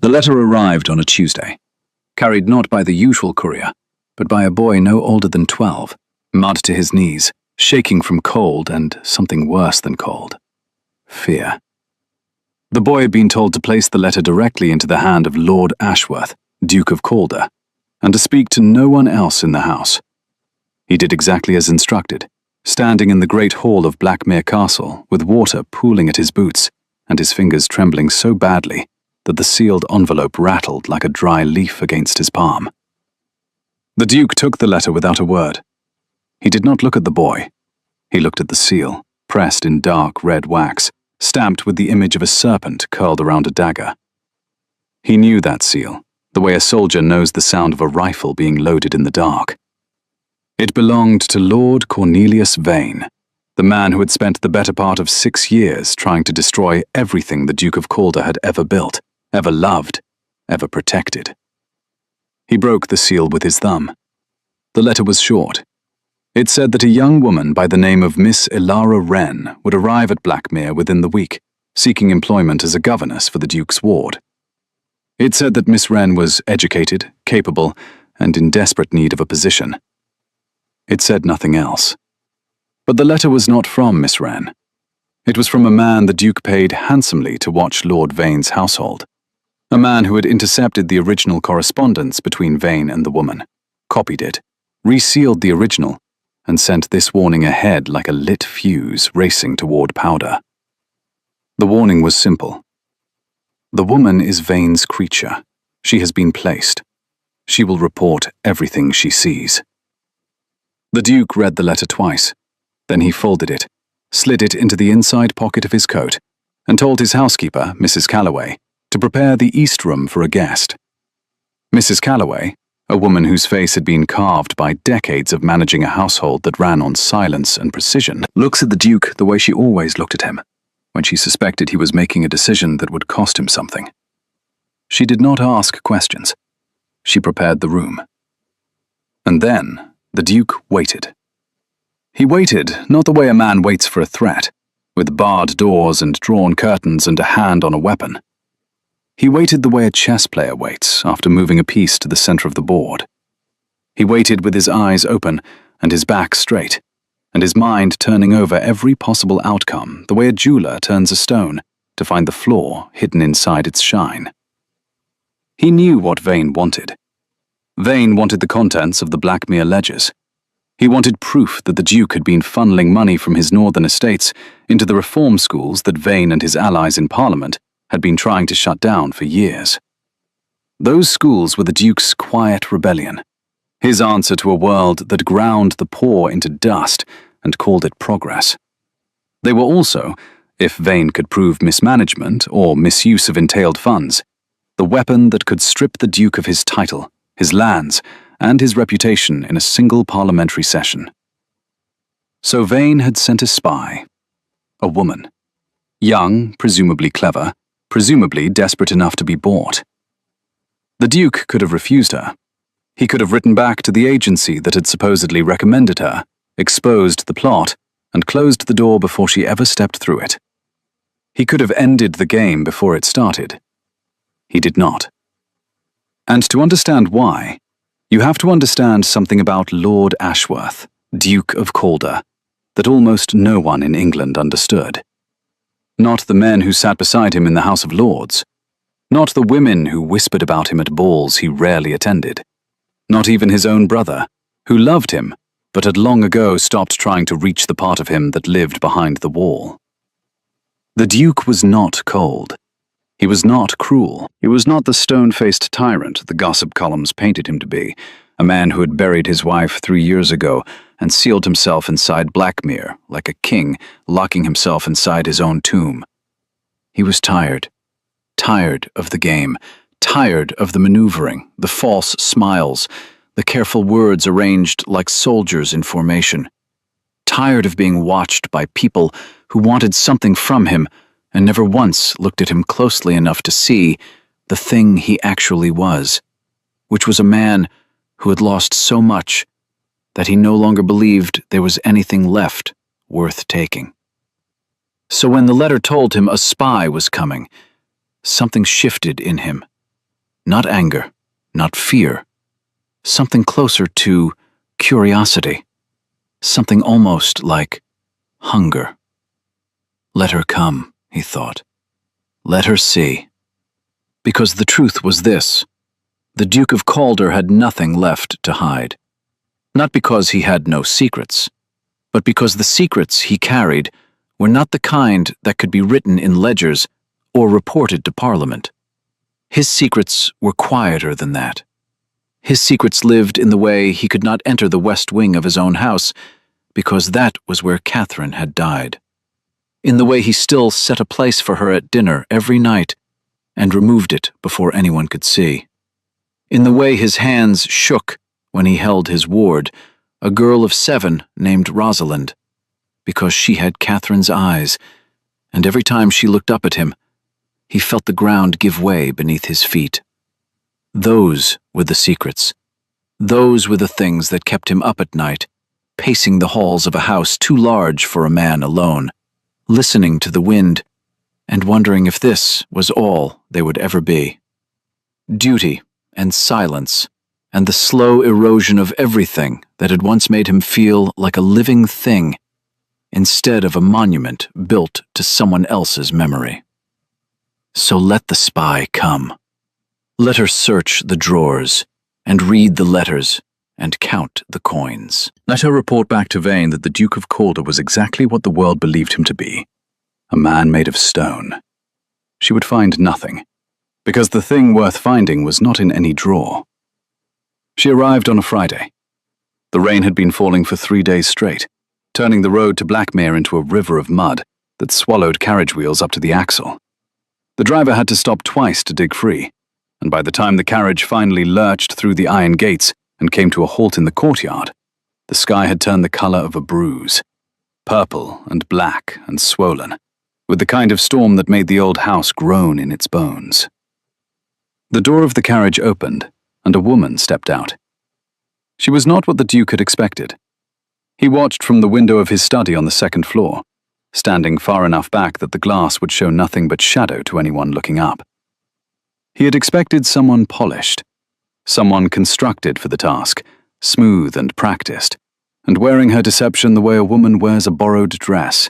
The letter arrived on a Tuesday, carried not by the usual courier, but by a boy no older than 12, mud to his knees, shaking from cold and something worse than cold: fear. The boy had been told to place the letter directly into the hand of Lord Ashworth, Duke of Calder, and to speak to no one else in the house. He did exactly as instructed, standing in the great hall of Blackmere Castle with water pooling at his boots and his fingers trembling so badly that the sealed envelope rattled like a dry leaf against his palm. The Duke took the letter without a word. He did not look at the boy. He looked at the seal, pressed in dark red wax, stamped with the image of a serpent curled around a dagger. He knew that seal, the way a soldier knows the sound of a rifle being loaded in the dark. It belonged to Lord Cornelius Vane, the man who had spent the better part of 6 years trying to destroy everything the Duke of Calder had ever built, ever loved, ever protected. He broke the seal with his thumb. The letter was short. It said that a young woman by the name of Miss Elara Wren would arrive at Blackmere within the week, seeking employment as a governess for the Duke's ward. It said that Miss Wren was educated, capable, and in desperate need of a position. It said nothing else. But the letter was not from Miss Wren. It was from a man the Duke paid handsomely to watch Lord Vane's household. A man who had intercepted the original correspondence between Vane and the woman, copied it, resealed the original, and sent this warning ahead like a lit fuse racing toward powder. The warning was simple. The woman is Vane's creature. She has been placed. She will report everything she sees. The Duke read the letter twice. Then he folded it, slid it into the inside pocket of his coat, and told his housekeeper, Mrs. Calloway, to prepare the east room for a guest. Mrs. Calloway, a woman whose face had been carved by decades of managing a household that ran on silence and precision, looks at the Duke the way she always looked at him, when she suspected he was making a decision that would cost him something. She did not ask questions. She prepared the room. And then the Duke waited. He waited not the way a man waits for a threat, with barred doors and drawn curtains and a hand on a weapon. He waited the way a chess player waits after moving a piece to the center of the board. He waited with his eyes open and his back straight, and his mind turning over every possible outcome the way a jeweler turns a stone to find the flaw hidden inside its shine. He knew what Vane wanted. Vane wanted the contents of the Blackmere ledgers. He wanted proof that the Duke had been funneling money from his northern estates into the reform schools that Vane and his allies in Parliament had been trying to shut down for years. Those schools were the Duke's quiet rebellion, his answer to a world that ground the poor into dust and called it progress. They were also, if Vane could prove mismanagement or misuse of entailed funds, the weapon that could strip the Duke of his title, his lands, and his reputation in a single parliamentary session. So Vane had sent a spy, a woman, young, presumably clever, presumably desperate enough to be bought. The Duke could have refused her. He could have written back to the agency that had supposedly recommended her, exposed the plot, and closed the door before she ever stepped through it. He could have ended the game before it started. He did not. And to understand why, you have to understand something about Lord Ashworth, Duke of Calder, that almost no one in England understood. Not the men who sat beside him in the House of Lords. Not the women who whispered about him at balls he rarely attended. Not even his own brother, who loved him, but had long ago stopped trying to reach the part of him that lived behind the wall. The Duke was not cold. He was not cruel. He was not the stone-faced tyrant the gossip columns painted him to be, a man who had buried his wife 3 years ago and sealed himself inside Blackmere like a king locking himself inside his own tomb. He was tired. Tired of the game. Tired of the maneuvering, the false smiles, the careful words arranged like soldiers in formation. Tired of being watched by people who wanted something from him and never once looked at him closely enough to see the thing he actually was, which was a man who had lost so much that he no longer believed there was anything left worth taking. So when the letter told him a spy was coming, something shifted in him, Not anger, not fear. Something closer to curiosity. Something almost like hunger. Let her come, he thought. Let her see. Because the truth was this: the Duke of Calder had nothing left to hide. Not because he had no secrets, but because the secrets he carried were not the kind that could be written in ledgers or reported to Parliament. His secrets were quieter than that. His secrets lived in the way he could not enter the west wing of his own house, because that was where Catherine had died. In the way he still set a place for her at dinner every night and removed it before anyone could see. In the way his hands shook when he held his ward, a girl of 7 named Rosalind, because she had Catherine's eyes, and every time she looked up at him, he felt the ground give way beneath his feet. Those were the secrets. Those were the things that kept him up at night, pacing the halls of a house too large for a man alone, listening to the wind, and wondering if this was all there would ever be. Duty and silence, and the slow erosion of everything that had once made him feel like a living thing, instead of a monument built to someone else's memory. So let the spy come. Let her search the drawers, and read the letters, and count the coins. Let her report back to Vane that the Duke of Calder was exactly what the world believed him to be, a man made of stone. She would find nothing, because the thing worth finding was not in any drawer. She arrived on a Friday. The rain had been falling for 3 days straight, turning the road to Blackmere into a river of mud that swallowed carriage wheels up to the axle. The driver had to stop twice to dig free, and by the time the carriage finally lurched through the iron gates and came to a halt in the courtyard, the sky had turned the color of a bruise, purple and black and swollen, with the kind of storm that made the old house groan in its bones. The door of the carriage opened, and a woman stepped out. She was not what the Duke had expected. He watched from the window of his study on the 2nd floor, standing far enough back that the glass would show nothing but shadow to anyone looking up. He had expected someone polished, someone constructed for the task, smooth and practiced, and wearing her deception the way a woman wears a borrowed dress,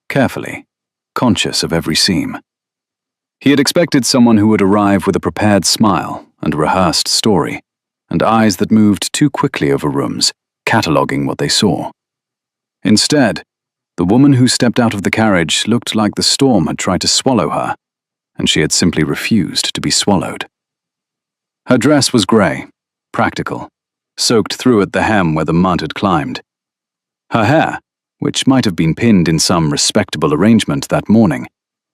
carefully, conscious of every seam. He had expected someone who would arrive with a prepared smile and a rehearsed story, and eyes that moved too quickly over rooms, cataloguing what they saw. Instead, the woman who stepped out of the carriage looked like the storm had tried to swallow her, and she had simply refused to be swallowed. Her dress was grey, practical, soaked through at the hem where the mud had climbed. Her hair, which might have been pinned in some respectable arrangement that morning,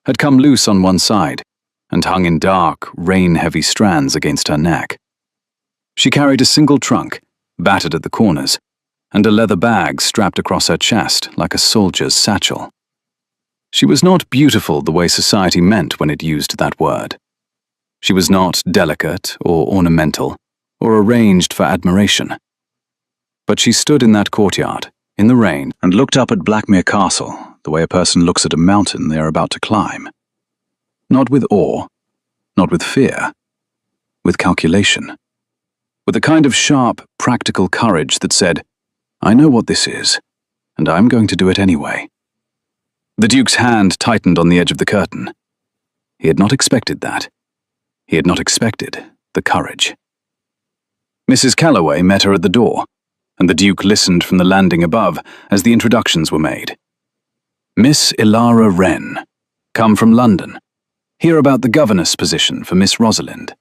had come loose on one side and hung in dark, rain-heavy strands against her neck. She carried a single trunk, battered at the corners, and a leather bag strapped across her chest like a soldier's satchel. She was not beautiful the way society meant when it used that word. She was not delicate or ornamental or arranged for admiration. But she stood in that courtyard, in the rain, and looked up at Blackmere Castle the way a person looks at a mountain they are about to climb. Not with awe, not with fear, with calculation. With a kind of sharp, practical courage that said, "I know what this is, and I'm going to do it anyway." The Duke's hand tightened on the edge of the curtain. He had not expected that. He had not expected the courage. Mrs. Calloway met her at the door, and the Duke listened from the landing above as the introductions were made. Miss Ilara Wren, come from London. Hear about the governess position for Miss Rosalind.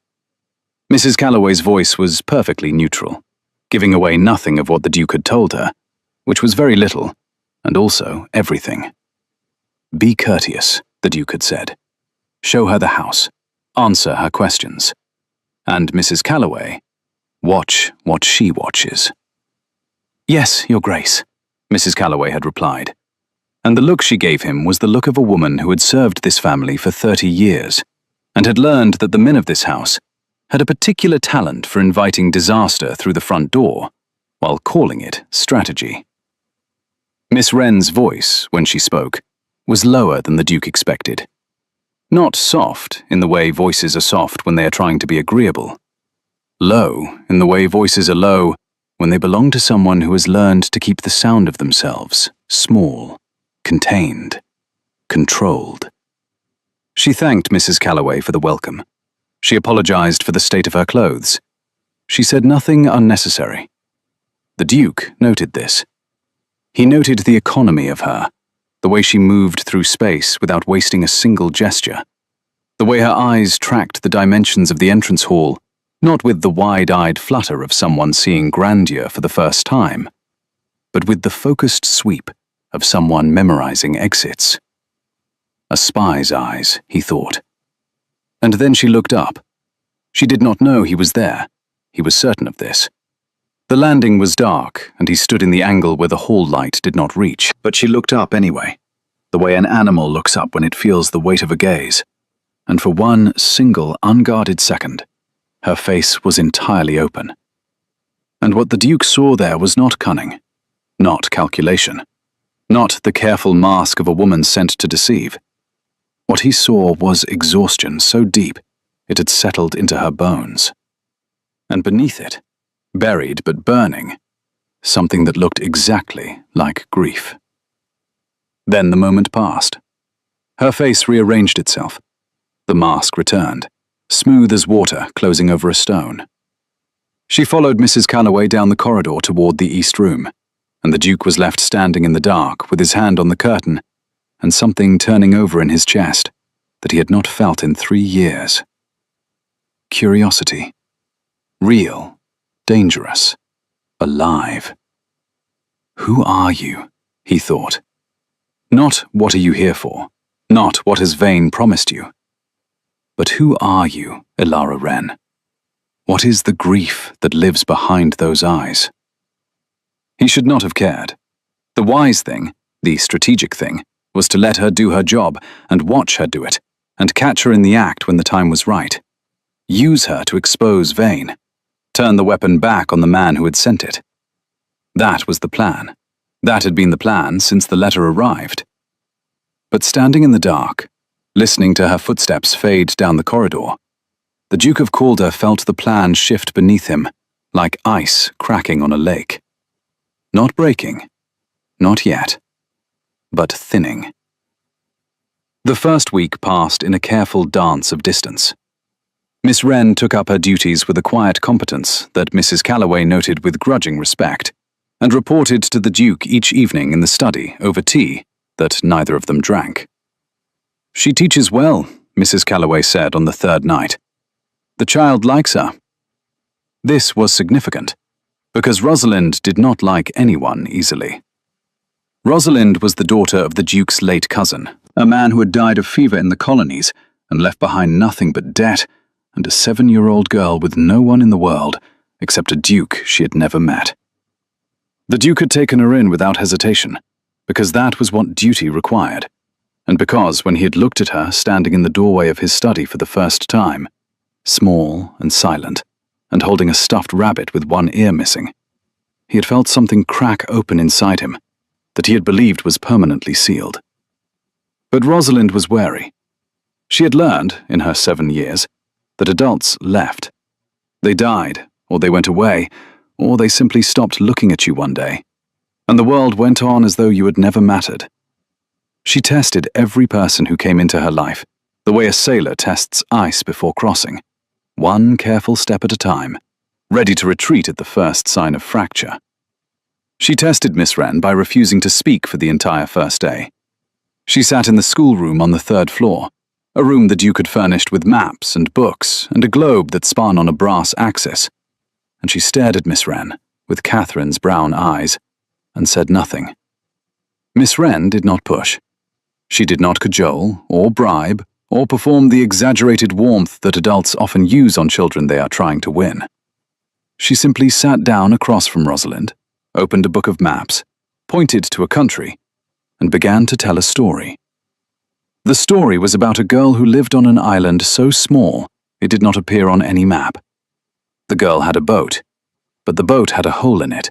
Mrs. Calloway's voice was perfectly neutral, giving away nothing of what the Duke had told her, which was very little, and also everything. Be courteous, the Duke had said. Show her the house. Answer her questions. And Mrs. Calloway, watch what she watches. Yes, Your Grace, Mrs. Calloway had replied. And the look she gave him was the look of a woman who had served this family for 30 years, and had learned that the men of this house had a particular talent for inviting disaster through the front door, while calling it strategy. Miss Wren's voice, when she spoke, was lower than the Duke expected. Not soft in the way voices are soft when they are trying to be agreeable. Low in the way voices are low when they belong to someone who has learned to keep the sound of themselves small, contained, controlled. She thanked Mrs. Calloway for the welcome. She apologized for the state of her clothes. She said nothing unnecessary. The Duke noted this. He noted the economy of her, the way she moved through space without wasting a single gesture, the way her eyes tracked the dimensions of the entrance hall, not with the wide-eyed flutter of someone seeing grandeur for the first time, but with the focused sweep of someone memorizing exits. A spy's eyes, he thought. And then she looked up. She did not know he was there. He was certain of this. The landing was dark, and he stood in the angle where the hall light did not reach, but she looked up anyway, the way an animal looks up when it feels the weight of a gaze. And for one single unguarded second, her face was entirely open. And what the Duke saw there was not cunning, not calculation, not the careful mask of a woman sent to deceive. What he saw was exhaustion so deep it had settled into her bones. And beneath it, buried but burning, something that looked exactly like grief. Then the moment passed. Her face rearranged itself. The mask returned, smooth as water closing over a stone. She followed Mrs. Calloway down the corridor toward the east room, and the Duke was left standing in the dark with his hand on the curtain and something turning over in his chest that he had not felt in 3 years. Curiosity. Real. Dangerous. Alive. Who are you? He thought. Not what are you here for, not what has Vane promised you. But who are you, Ilara Wren? What is the grief that lives behind those eyes? He should not have cared. The wise thing, the strategic thing, was to let her do her job and watch her do it, and catch her in the act when the time was right. Use her to expose Vane. Turn the weapon back on the man who had sent it. That was the plan. That had been the plan since the letter arrived. But standing in the dark, listening to her footsteps fade down the corridor, the Duke of Calder felt the plan shift beneath him, like ice cracking on a lake. Not breaking, not yet, but thinning. The first week passed in a careful dance of distance. Miss Wren took up her duties with a quiet competence that Mrs. Calloway noted with grudging respect, and reported to the Duke each evening in the study over tea that neither of them drank. "She teaches well," Mrs. Calloway said on the third night. "The child likes her." This was significant, because Rosalind did not like anyone easily. Rosalind was the daughter of the Duke's late cousin, a man who had died of fever in the colonies and left behind nothing but debt and a 7-year-old girl with no one in the world except a Duke she had never met. The Duke had taken her in without hesitation, because that was what duty required, and because when he had looked at her standing in the doorway of his study for the first time, small and silent, and holding a stuffed rabbit with one ear missing, he had felt something crack open inside him that he had believed was permanently sealed. But Rosalind was wary. She had learned, in her 7 years, that adults left. They died, or they went away, or they simply stopped looking at you one day, and the world went on as though you had never mattered. She tested every person who came into her life, the way a sailor tests ice before crossing, one careful step at a time, ready to retreat at the first sign of fracture. She tested Miss Wren by refusing to speak for the entire first day. She sat in the schoolroom on the 3rd floor, a room the Duke had furnished with maps and books and a globe that spun on a brass axis, and she stared at Miss Wren with Catherine's brown eyes and said nothing. Miss Wren did not push. She did not cajole or bribe or perform the exaggerated warmth that adults often use on children they are trying to win. She simply sat down across from Rosalind, opened a book of maps, pointed to a country, and began to tell a story. The story was about a girl who lived on an island so small it did not appear on any map. The girl had a boat, but the boat had a hole in it.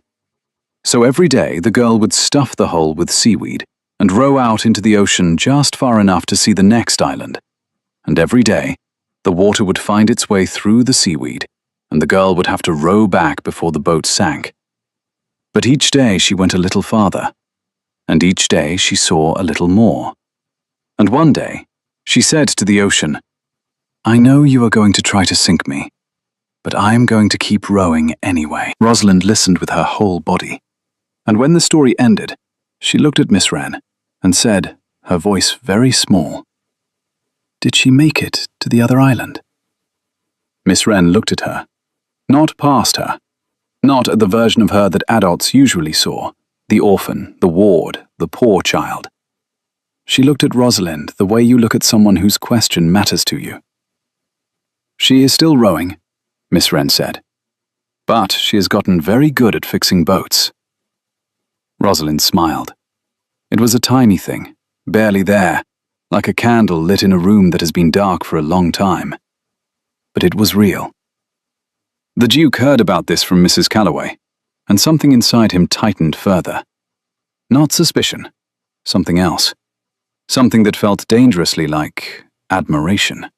So every day the girl would stuff the hole with seaweed and row out into the ocean just far enough to see the next island. and every day, the water would find its way through the seaweed, and the girl would have to row back before the boat sank. But each day she went a little farther, and each day she saw a little more. And one day, she said to the ocean, "I know you are going to try to sink me, but I am going to keep rowing anyway." Rosalind listened with her whole body, and when the story ended, she looked at Miss Wren and said, her voice very small, "Did she make it to the other island?" Miss Wren looked at her, not past her, not at the version of her that adults usually saw, the orphan, the ward, the poor child. She looked at Rosalind the way you look at someone whose question matters to you. "She is still rowing," Miss Wren said, "but she has gotten very good at fixing boats." Rosalind smiled. It was a tiny thing, barely there, like a candle lit in a room that has been dark for a long time. But it was real. The Duke heard about this from Mrs. Calloway, and something inside him tightened further. Not suspicion, something else. Something that felt dangerously like admiration.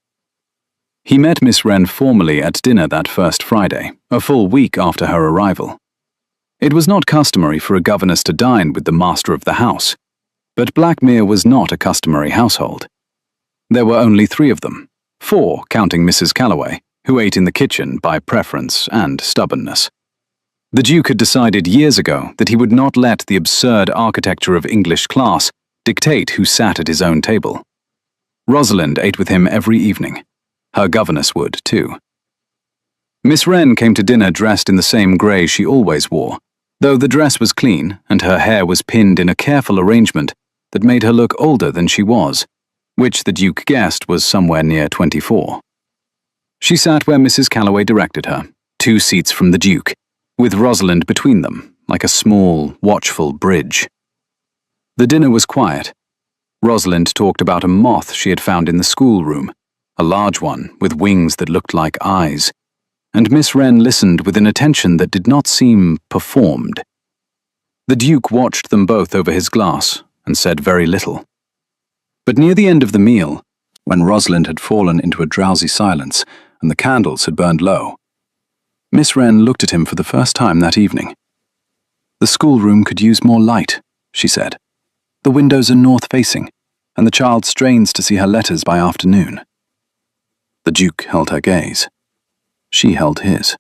He met Miss Wren formally at dinner that first Friday, a full week after her arrival. It was not customary for a governess to dine with the master of the house, but Blackmere was not a customary household. There were only 3 of them, 4 counting Mrs. Calloway, who ate in the kitchen by preference and stubbornness. The Duke had decided years ago that he would not let the absurd architecture of English class dictate who sat at his own table. Rosalind ate with him every evening. Her governess would, too. Miss Wren came to dinner dressed in the same grey she always wore, though the dress was clean and her hair was pinned in a careful arrangement that made her look older than she was, which the Duke guessed was somewhere near 24. She sat where Mrs. Calloway directed her, 2 seats from the Duke, with Rosalind between them, like a small, watchful bridge. The dinner was quiet. Rosalind talked about a moth she had found in the schoolroom, a large one with wings that looked like eyes, and Miss Wren listened with an attention that did not seem performed. The Duke watched them both over his glass and said very little. But near the end of the meal, when Rosalind had fallen into a drowsy silence and the candles had burned low, Miss Wren looked at him for the first time that evening. "The schoolroom could use more light," she said. "The windows are north-facing, and the child strains to see her letters by afternoon." The Duke held her gaze. She held his.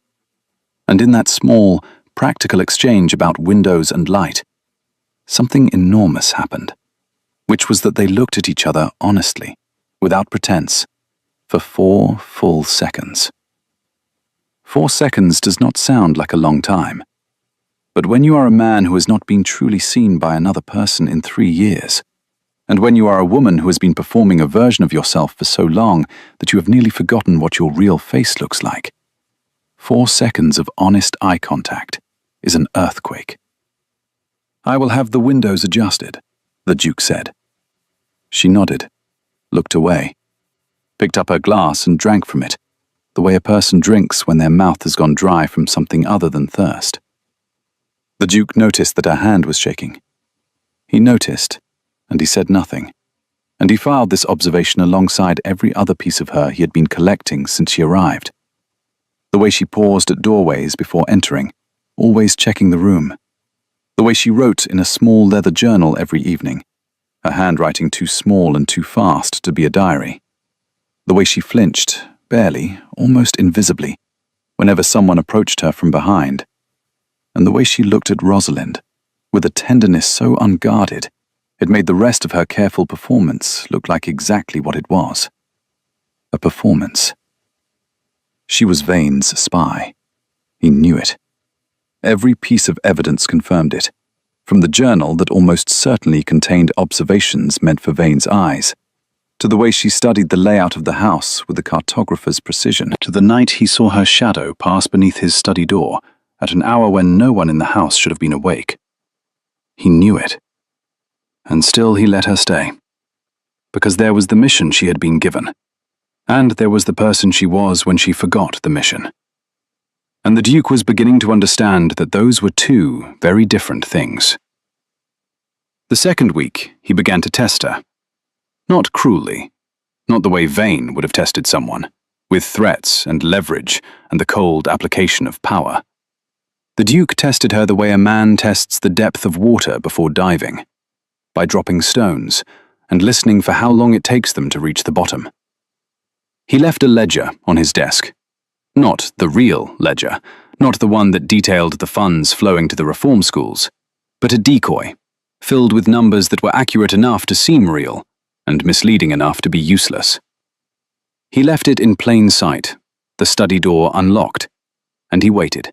And in that small, practical exchange about windows and light, something enormous happened, which was that they looked at each other honestly, without pretense, for 4 full seconds. 4 seconds does not sound like a long time. But when you are a man who has not been truly seen by another person in 3 years, and when you are a woman who has been performing a version of yourself for so long that you have nearly forgotten what your real face looks like, 4 seconds of honest eye contact is an earthquake. "I will have the windows adjusted," the Duke said. She nodded, looked away, picked up her glass and drank from it, the way a person drinks when their mouth has gone dry from something other than thirst. The Duke noticed that her hand was shaking. He noticed, and he said nothing, and he filed this observation alongside every other piece of her he had been collecting since she arrived. The way she paused at doorways before entering, always checking the room. The way she wrote in a small leather journal every evening, her handwriting too small and too fast to be a diary. The way she flinched, barely, almost invisibly, whenever someone approached her from behind. And the way she looked at Rosalind, with a tenderness so unguarded, it made the rest of her careful performance look like exactly what it was. A performance. She was Vane's spy. He knew it. Every piece of evidence confirmed it, from the journal that almost certainly contained observations meant for Vane's eyes, to the way she studied the layout of the house with the cartographer's precision, to the night he saw her shadow pass beneath his study door at an hour when no one in the house should have been awake. He knew it. And still he let her stay. Because there was the mission she had been given. And there was the person she was when she forgot the mission. And the Duke was beginning to understand that those were 2 very different things. The second week, he began to test her. Not cruelly. Not the way Vane would have tested someone, with threats and leverage and the cold application of power. The Duke tested her the way a man tests the depth of water before diving, by dropping stones and listening for how long it takes them to reach the bottom. He left a ledger on his desk. Not the real ledger, not the one that detailed the funds flowing to the reform schools, but a decoy, filled with numbers that were accurate enough to seem real and misleading enough to be useless. He left it in plain sight, the study door unlocked, and he waited.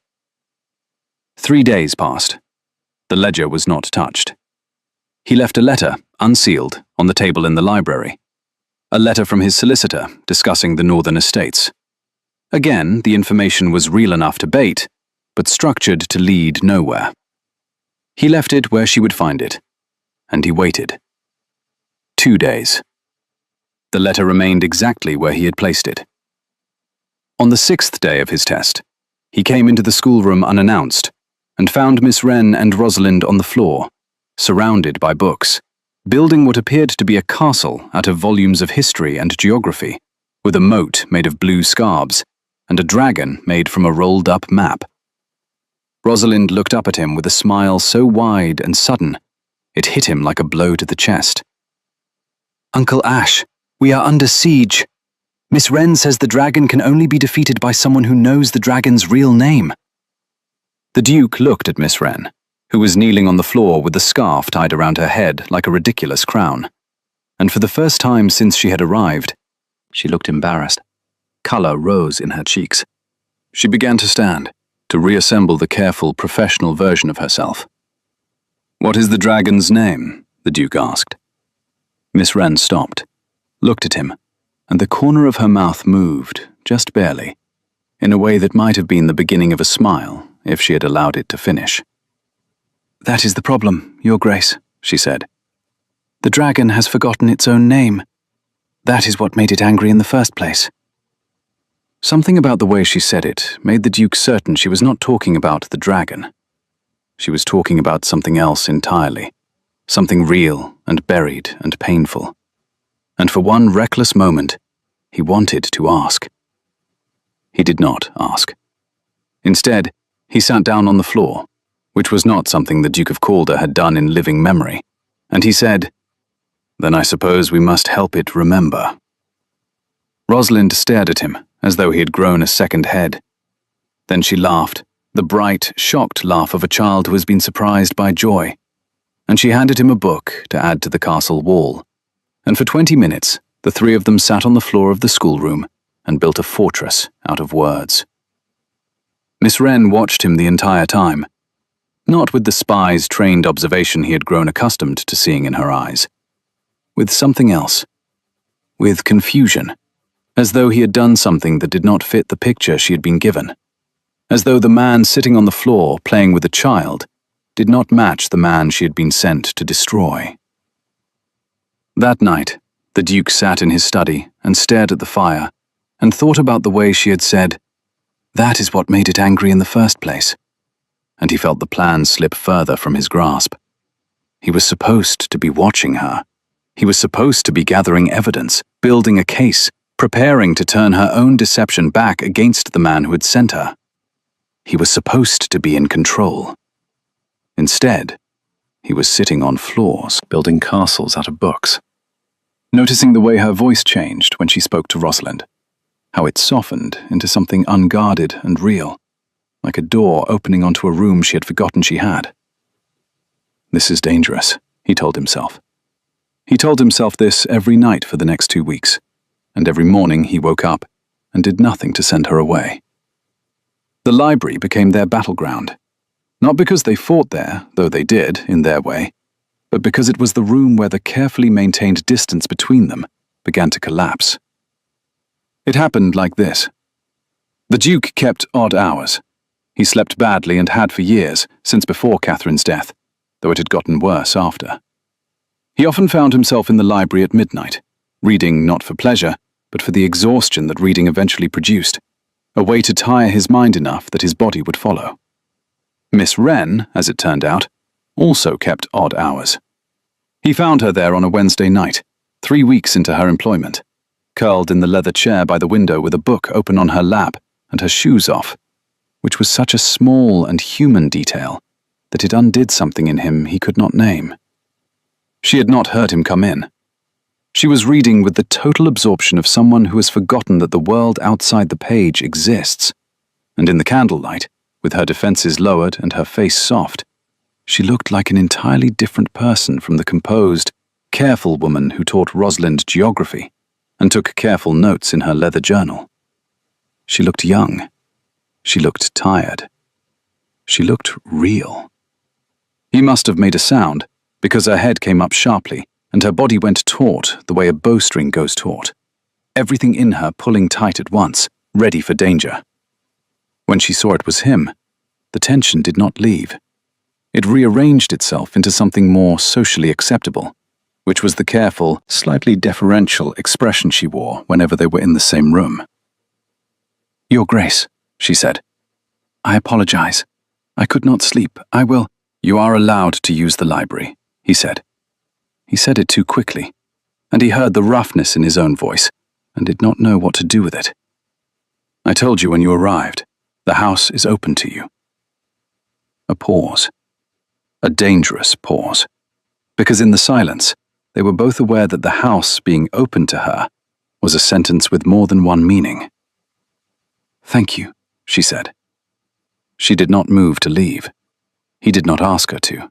3 days passed. The ledger was not touched. He left a letter, unsealed, on the table in the library. A letter from his solicitor discussing the northern estates. Again, the information was real enough to bait, but structured to lead nowhere. He left it where she would find it, and he waited. 2 days. The letter remained exactly where he had placed it. On the 6th day of his test, he came into the schoolroom unannounced and found Miss Wren and Rosalind on the floor, surrounded by books, building what appeared to be a castle out of volumes of history and geography, with a moat made of blue scarabs and a dragon made from a rolled-up map. Rosalind looked up at him with a smile so wide and sudden, it hit him like a blow to the chest. "Uncle Ash, we are under siege. Miss Wren says the dragon can only be defeated by someone who knows the dragon's real name." The Duke looked at Miss Wren, who was kneeling on the floor with a scarf tied around her head like a ridiculous crown. And for the first time since she had arrived, she looked embarrassed. Colour rose in her cheeks. She began to stand, to reassemble the careful, professional version of herself. "What is the dragon's name?" the Duke asked. Miss Wren stopped, looked at him, and the corner of her mouth moved, just barely, in a way that might have been the beginning of a smile if she had allowed it to finish. "That is the problem, Your Grace," she said. "The dragon has forgotten its own name. That is what made it angry in the first place." Something about the way she said it made the Duke certain she was not talking about the dragon. She was talking about something else entirely, something real and buried and painful. And for one reckless moment, he wanted to ask. He did not ask. Instead, he sat down on the floor, which was not something the Duke of Calder had done in living memory, and he said, "Then I suppose we must help it remember." Rosalind stared at him, as though he had grown a second head. Then she laughed, the bright, shocked laugh of a child who has been surprised by joy, and she handed him a book to add to the castle wall, and for 20 minutes the three of them sat on the floor of the schoolroom and built a fortress out of words. Miss Wren watched him the entire time, not with the spy's trained observation he had grown accustomed to seeing in her eyes, with something else, with confusion, as though he had done something that did not fit the picture she had been given, as though the man sitting on the floor playing with a child did not match the man she had been sent to destroy. That night, the Duke sat in his study and stared at the fire and thought about the way she had said, "That is what made it angry in the first place." And he felt the plan slip further from his grasp. He was supposed to be watching her. He was supposed to be gathering evidence, building a case, preparing to turn her own deception back against the man who had sent her. He was supposed to be in control. Instead, he was sitting on floors, building castles out of books. Noticing the way her voice changed when she spoke to Rosalind, how it softened into something unguarded and real, like a door opening onto a room she had forgotten she had. This is dangerous, he told himself. He told himself this every night for the next 2 weeks, and every morning he woke up and did nothing to send her away. The library became their battleground, not because they fought there, though they did, in their way, but because it was the room where the carefully maintained distance between them began to collapse. It happened like this. The Duke kept odd hours. He slept badly and had for years, since before Catherine's death, though it had gotten worse after. He often found himself in the library at midnight, reading not for pleasure, but for the exhaustion that reading eventually produced, a way to tire his mind enough that his body would follow. Miss Wren, as it turned out, also kept odd hours. He found her there on a Wednesday night, 3 weeks into her employment. curled in the leather chair by the window with a book open on her lap and her shoes off, which was such a small and human detail that it undid something in him he could not name. She had not heard him come in. She was reading with the total absorption of someone who has forgotten that the world outside the page exists, and in the candlelight, with her defenses lowered and her face soft, she looked like an entirely different person from the composed, careful woman who taught Rosalind geography and took careful notes in her leather journal. She looked young. She looked tired. She looked real. He must have made a sound, because her head came up sharply and her body went taut the way a bowstring goes taut, everything in her pulling tight at once, ready for danger. When she saw it was him, the tension did not leave. It rearranged itself into something more socially acceptable, which was the careful, slightly deferential expression she wore whenever they were in the same room. "Your Grace," she said. "I apologize. I could not sleep. I will—" "You are allowed to use the library," he said. He said it too quickly, and he heard the roughness in his own voice and did not know what to do with it. "I told you when you arrived. The house is open to you." A pause. A dangerous pause. Because in the silence, they were both aware that the house being open to her was a sentence with more than one meaning. "Thank you," she said. She did not move to leave. He did not ask her to.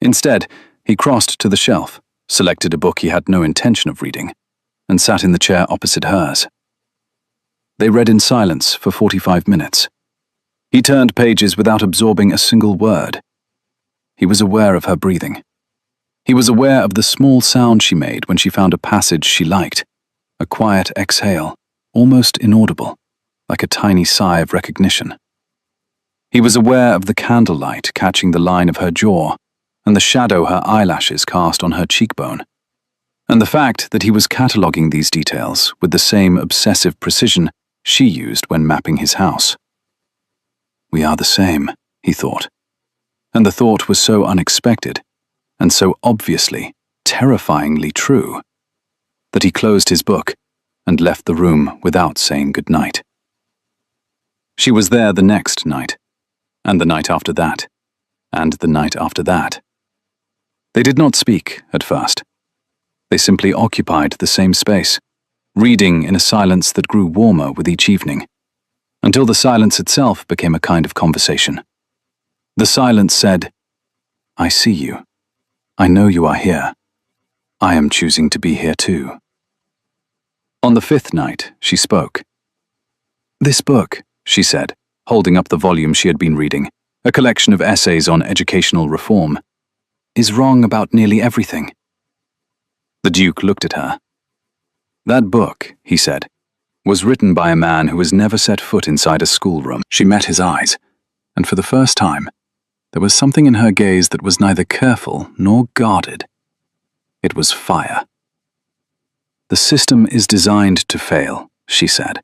Instead, he crossed to the shelf, selected a book he had no intention of reading, and sat in the chair opposite hers. They read in silence for 45 minutes. He turned pages without absorbing a single word. He was aware of her breathing. He was aware of the small sound she made when she found a passage she liked, a quiet exhale, almost inaudible, like a tiny sigh of recognition. He was aware of the candlelight catching the line of her jaw and the shadow her eyelashes cast on her cheekbone, and the fact that he was cataloguing these details with the same obsessive precision she used when mapping his house. "We are the same," he thought, and the thought was so unexpected and so obviously, terrifyingly true that he closed his book and left the room without saying goodnight. She was there the next night, and the night after that, and the night after that. They did not speak at first. They simply occupied the same space, reading in a silence that grew warmer with each evening, until the silence itself became a kind of conversation. The silence said, "I see you. I know you are here. I am choosing to be here too." On the 5th night, she spoke. "This book," she said, holding up the volume she had been reading, a collection of essays on educational reform, "is wrong about nearly everything." The Duke looked at her. "That book," he said, "was written by a man who has never set foot inside a schoolroom." She met his eyes, and for the first time, there was something in her gaze that was neither careful nor guarded. It was fire. "The system is designed to fail," she said,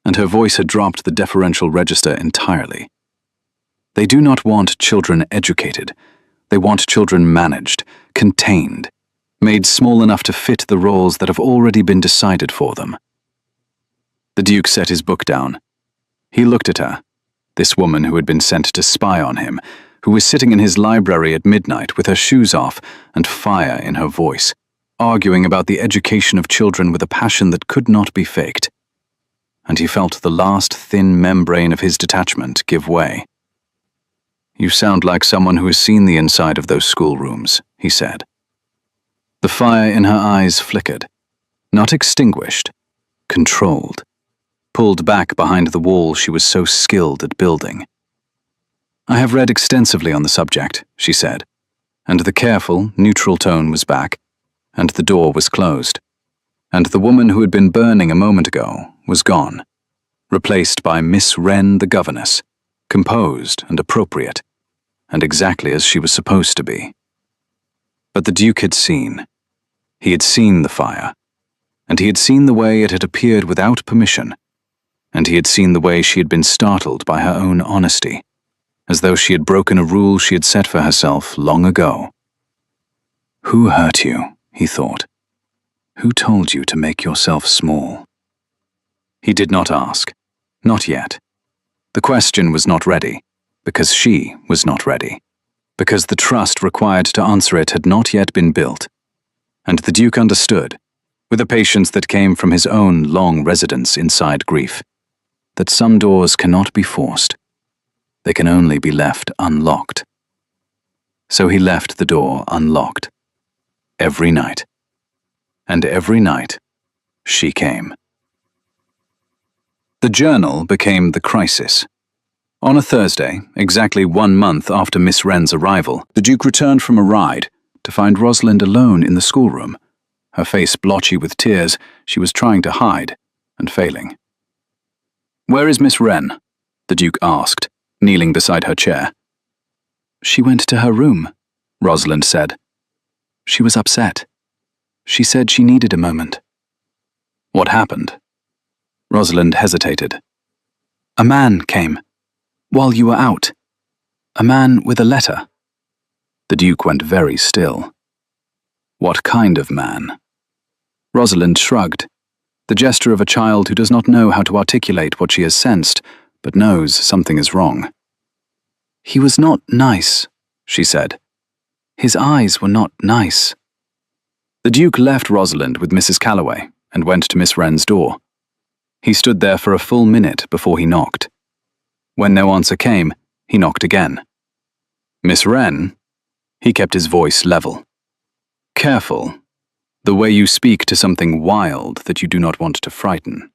and her voice had dropped the deferential register entirely. "They do not want children educated. They want children managed, contained, made small enough to fit the roles that have already been decided for them." The Duke set his book down. He looked at her, this woman who had been sent to spy on him, who was sitting in his library at midnight with her shoes off and fire in her voice, arguing about the education of children with a passion that could not be faked. And he felt the last thin membrane of his detachment give way. "You sound like someone who has seen the inside of those schoolrooms," he said. The fire in her eyes flickered, not extinguished, controlled, pulled back behind the wall she was so skilled at building. "I have read extensively on the subject," she said, and the careful, neutral tone was back, and the door was closed, and the woman who had been burning a moment ago was gone, replaced by Miss Wren the governess, composed and appropriate, and exactly as she was supposed to be. But the Duke had seen. He had seen the fire, and he had seen the way it had appeared without permission, and he had seen the way she had been startled by her own honesty, as though she had broken a rule she had set for herself long ago. "Who hurt you?" he thought. "Who told you to make yourself small?" He did not ask. Not yet. The question was not ready, because she was not ready, because the trust required to answer it had not yet been built. And the Duke understood, with a patience that came from his own long residence inside grief, that some doors cannot be forced. They can only be left unlocked. So he left the door unlocked. Every night. And every night, she came. The journal became the crisis. On a Thursday, exactly 1 month after Miss Wren's arrival, the Duke returned from a ride to find Rosalind alone in the schoolroom. Her face blotchy with tears, she was trying to hide, and failing. "Where is Miss Wren?" the Duke asked, kneeling beside her chair. "She went to her room," Rosalind said. "She was upset. She said she needed a moment." "What happened?" Rosalind hesitated. "A man came, while you were out. A man with a letter." The Duke went very still. "What kind of man?" Rosalind shrugged, the gesture of a child who does not know how to articulate what she has sensed, but knows something is wrong. "He was not nice," she said. "His eyes were not nice." The Duke left Rosalind with Mrs. Calloway and went to Miss Wren's door. He stood there for a full minute before he knocked. When no answer came, he knocked again. "Miss Wren?" He kept his voice level. "Careful. The way you speak to something wild that you do not want to frighten."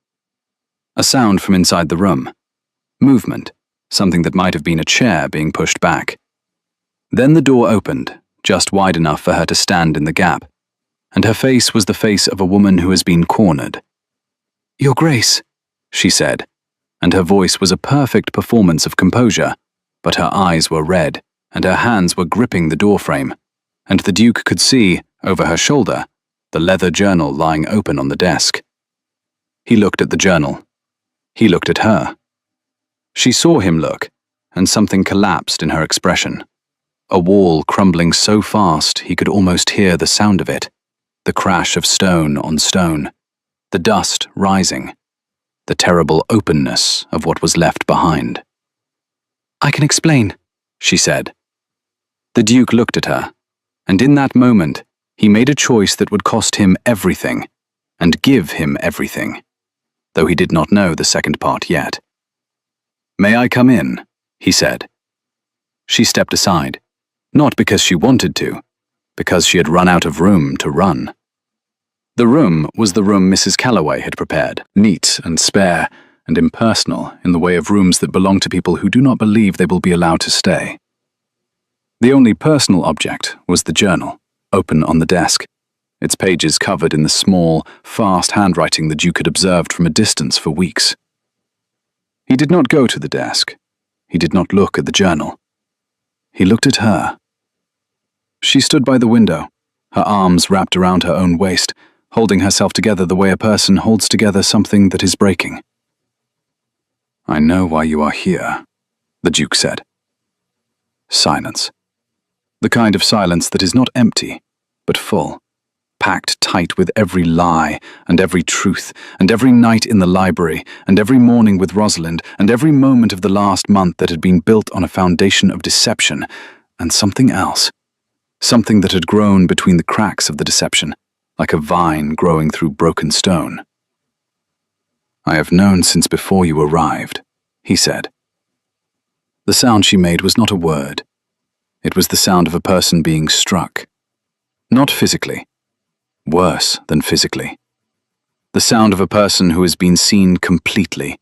A sound from inside the room. Movement, something that might have been a chair being pushed back. Then the door opened, just wide enough for her to stand in the gap, and her face was the face of a woman who has been cornered. "Your Grace," she said, and her voice was a perfect performance of composure, but her eyes were red, and her hands were gripping the doorframe, and the Duke could see, over her shoulder, the leather journal lying open on the desk. He looked at the journal. He looked at her. She saw him look, and something collapsed in her expression. A wall crumbling so fast he could almost hear the sound of it, the crash of stone on stone, the dust rising, the terrible openness of what was left behind. "I can explain," she said. The Duke looked at her, and in that moment, he made a choice that would cost him everything, and give him everything, though he did not know the second part yet. "May I come in?" he said. She stepped aside, not because she wanted to, because she had run out of room to run. The room was the room Mrs. Calloway had prepared, neat and spare and impersonal in the way of rooms that belong to people who do not believe they will be allowed to stay. The only personal object was the journal, open on the desk, its pages covered in the small, fast handwriting the Duke had observed from a distance for weeks. He did not go to the desk. He did not look at the journal. He looked at her. She stood by the window, her arms wrapped around her own waist, holding herself together the way a person holds together something that is breaking. "I know why you are here," the Duke said. Silence. The kind of silence that is not empty, but full, packed tight with every lie and every truth, and every night in the library, and every morning with Rosalind, and every moment of the last month that had been built on a foundation of deception, and something else, something that had grown between the cracks of the deception, like a vine growing through broken stone. "I have known since before you arrived," he said. The sound she made was not a word. It was the sound of a person being struck. Not physically. Worse than physically. The sound of a person who has been seen completely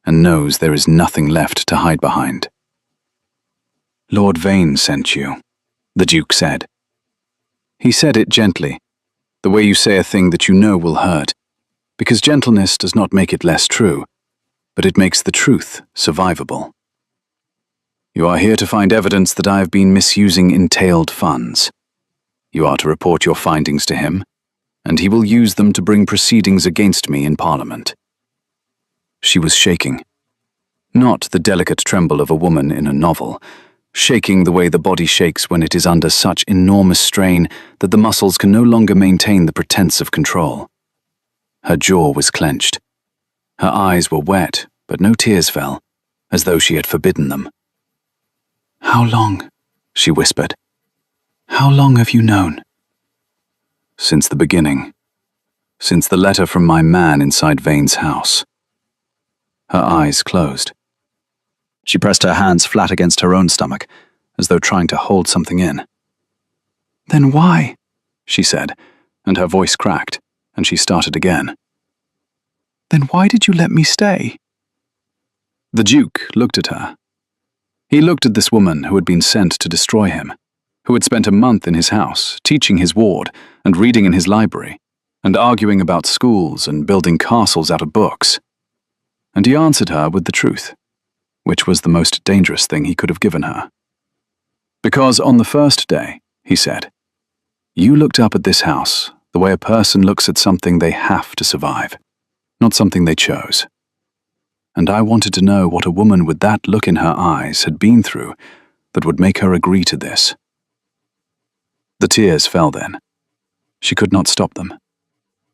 and knows there is nothing left to hide behind. "Lord Vane sent you," the Duke said. He said it gently, the way you say a thing that you know will hurt, because gentleness does not make it less true, but it makes the truth survivable. "You are here to find evidence that I have been misusing entailed funds. You are to report your findings to him, and he will use them to bring proceedings against me in Parliament." She was shaking. Not the delicate tremble of a woman in a novel, shaking the way the body shakes when it is under such enormous strain that the muscles can no longer maintain the pretense of control. Her jaw was clenched. Her eyes were wet, but no tears fell, as though she had forbidden them. "How long?" she whispered. "How long have you known?" "Since the beginning. Since the letter from my man inside Vane's house." Her eyes closed. She pressed her hands flat against her own stomach, as though trying to hold something in. "Then why?" she said, and her voice cracked, and she started again. "Then why did you let me stay?" The Duke looked at her. He looked at this woman who had been sent to destroy him, who had spent a month in his house, teaching his ward, and reading in his library, and arguing about schools and building castles out of books. And he answered her with the truth, which was the most dangerous thing he could have given her. "Because on the first day," he said, "you looked up at this house the way a person looks at something they have to survive, not something they chose. And I wanted to know what a woman with that look in her eyes had been through that would make her agree to this." The tears fell then. She could not stop them.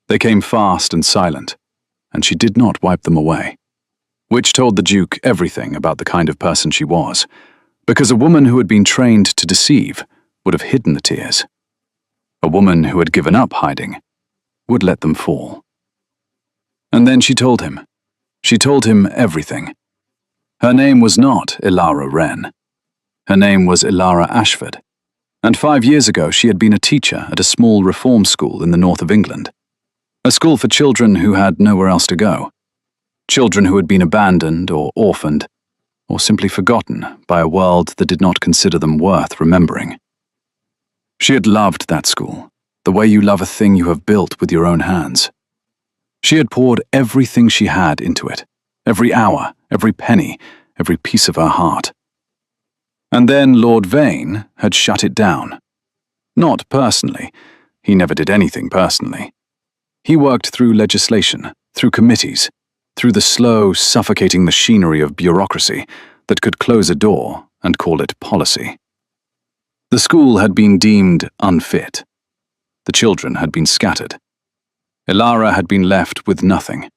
They came fast and silent, and she did not wipe them away, which told the Duke everything about the kind of person she was, because a woman who had been trained to deceive would have hidden the tears. A woman who had given up hiding would let them fall. And then she told him. She told him everything. Her name was not Ilara Wren. Her name was Ilara Ashford, and 5 years ago she had been a teacher at a small reform school in the north of England, a school for children who had nowhere else to go, children who had been abandoned or orphaned, or simply forgotten by a world that did not consider them worth remembering. She had loved that school, the way you love a thing you have built with your own hands. She had poured everything she had into it, every hour, every penny, every piece of her heart. And then Lord Vane had shut it down. Not personally. He never did anything personally. He worked through legislation, through committees, through the slow, suffocating machinery of bureaucracy that could close a door and call it policy. The school had been deemed unfit. The children had been scattered. Ilara had been left with nothing,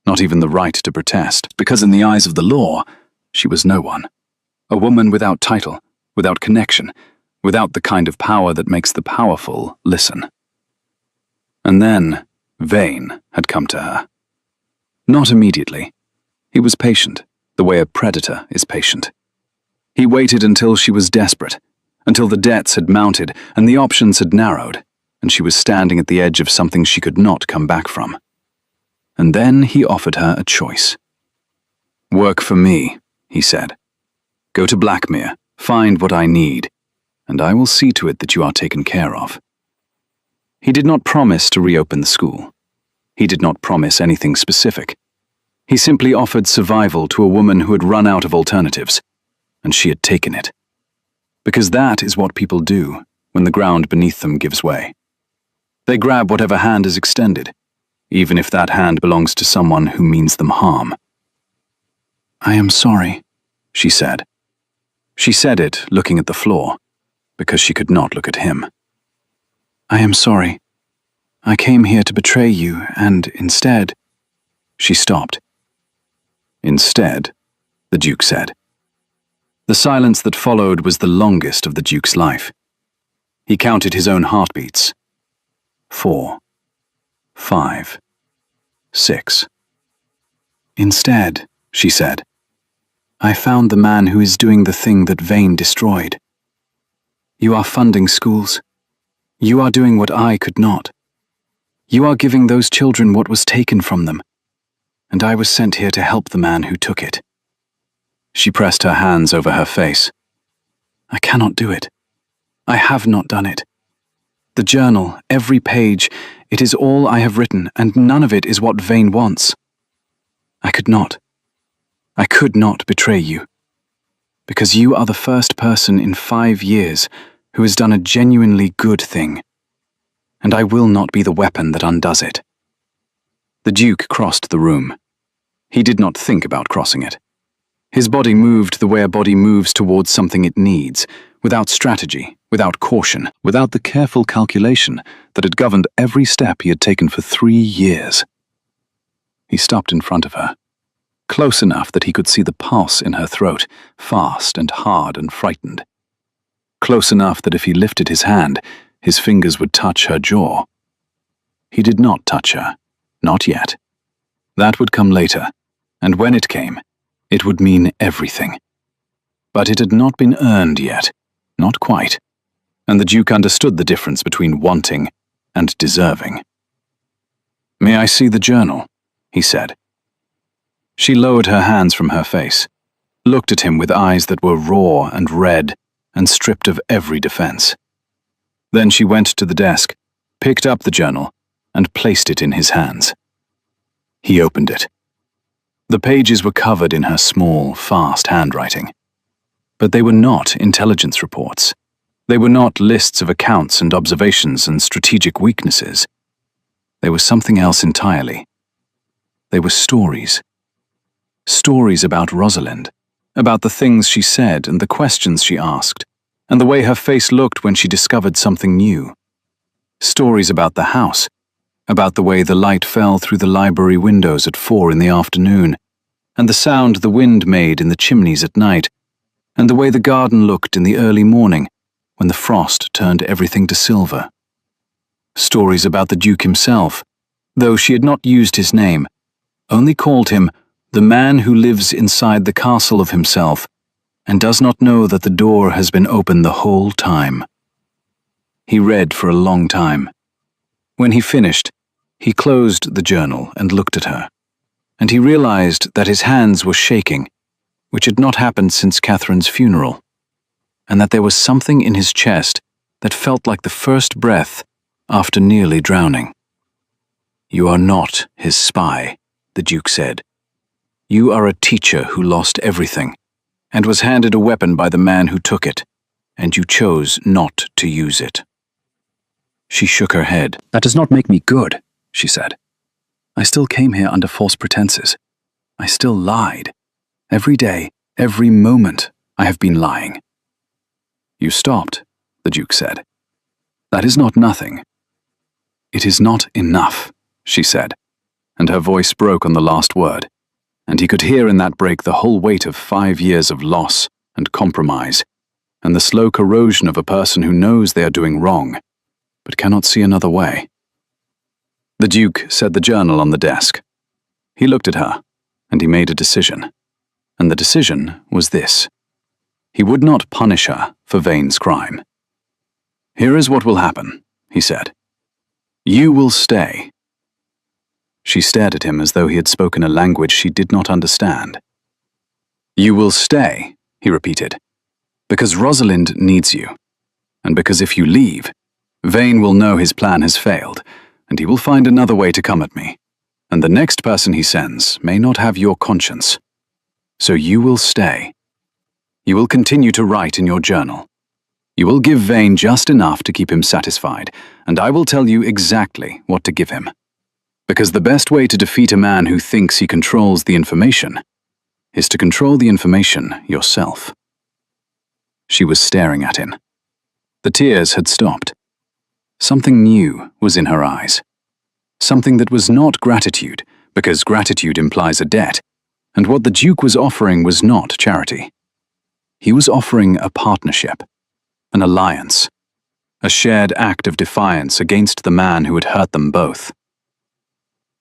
not even the right to protest, because in the eyes of the law, she was no one. A woman without title, without connection, without the kind of power that makes the powerful listen. And then Vane had come to her. Not immediately. He was patient, the way a predator is patient. He waited until she was desperate, until the debts had mounted and the options had narrowed, and she was standing at the edge of something she could not come back from. And then he offered her a choice. "Work for me," he said. "Go to Blackmere, find what I need, and I will see to it that you are taken care of." He did not promise to reopen the school. He did not promise anything specific. He simply offered survival to a woman who had run out of alternatives, and she had taken it. Because that is what people do when the ground beneath them gives way. They grab whatever hand is extended, even if that hand belongs to someone who means them harm. "I am sorry," she said. She said it looking at the floor, because she could not look at him. "I am sorry. I came here to betray you, and instead—" She stopped. "Instead," the Duke said. The silence that followed was the longest of the Duke's life. He counted his own heartbeats. 4, 5, 6. "Instead," she said, "I found the man who is doing the thing that Vane destroyed. You are funding schools. You are doing what I could not. You are giving those children what was taken from them, and I was sent here to help the man who took it." She pressed her hands over her face. "I cannot do it. I have not done it. The journal, every page, it is all I have written, and none of it is what Vane wants. I could not. I could not betray you. Because you are the first person in 5 years who has done a genuinely good thing, and I will not be the weapon that undoes it." The Duke crossed the room. He did not think about crossing it. His body moved the way a body moves towards something it needs, without strategy, without caution, without the careful calculation that had governed every step he had taken for 3 years. He stopped in front of her, close enough that he could see the pulse in her throat, fast and hard and frightened. Close enough that if he lifted his hand, his fingers would touch her jaw. He did not touch her, not yet. That would come later, and when it came, it would mean everything. But it had not been earned yet, not quite, and the Duke understood the difference between wanting and deserving. "May I see the journal?" he said. She lowered her hands from her face, looked at him with eyes that were raw and red and stripped of every defense. Then she went to the desk, picked up the journal, and placed it in his hands. He opened it. The pages were covered in her small, fast handwriting. But they were not intelligence reports. They were not lists of accounts and observations and strategic weaknesses. They were something else entirely. They were stories. Stories about Rosalind, about the things she said and the questions she asked, and the way her face looked when she discovered something new. Stories about the house, about the way the light fell through the library windows at 4 in the afternoon, and the sound the wind made in the chimneys at night, and the way the garden looked in the early morning when the frost turned everything to silver. Stories about the Duke himself, though she had not used his name, only called him the man who lives inside the castle of himself and does not know that the door has been open the whole time. He read for a long time. When he finished, he closed the journal and looked at her, and he realized that his hands were shaking, which had not happened since Catherine's funeral, and that there was something in his chest that felt like the first breath after nearly drowning. "You are not his spy," the Duke said. "You are a teacher who lost everything, and was handed a weapon by the man who took it, and you chose not to use it." She shook her head. "That does not make me good," she said. "I still came here under false pretenses. I still lied. Every day, every moment, I have been lying." "You stopped," the Duke said. "That is not nothing." "It is not enough," she said, and her voice broke on the last word, and he could hear in that break the whole weight of 5 years of loss and compromise, and the slow corrosion of a person who knows they are doing wrong, but cannot see another way. The Duke set the journal on the desk. He looked at her, and he made a decision. And the decision was this. He would not punish her for Vane's crime. "Here is what will happen," he said. "You will stay." She stared at him as though he had spoken a language she did not understand. "You will stay," he repeated, "because Rosalind needs you, and because if you leave, Vane will know his plan has failed, and he will find another way to come at me, and the next person he sends may not have your conscience. So you will stay. You will continue to write in your journal. You will give Vane just enough to keep him satisfied, and I will tell you exactly what to give him. Because the best way to defeat a man who thinks he controls the information is to control the information yourself." She was staring at him. The tears had stopped. Something new was in her eyes. Something that was not gratitude, because gratitude implies a debt, and what the Duke was offering was not charity. He was offering a partnership, an alliance, a shared act of defiance against the man who had hurt them both.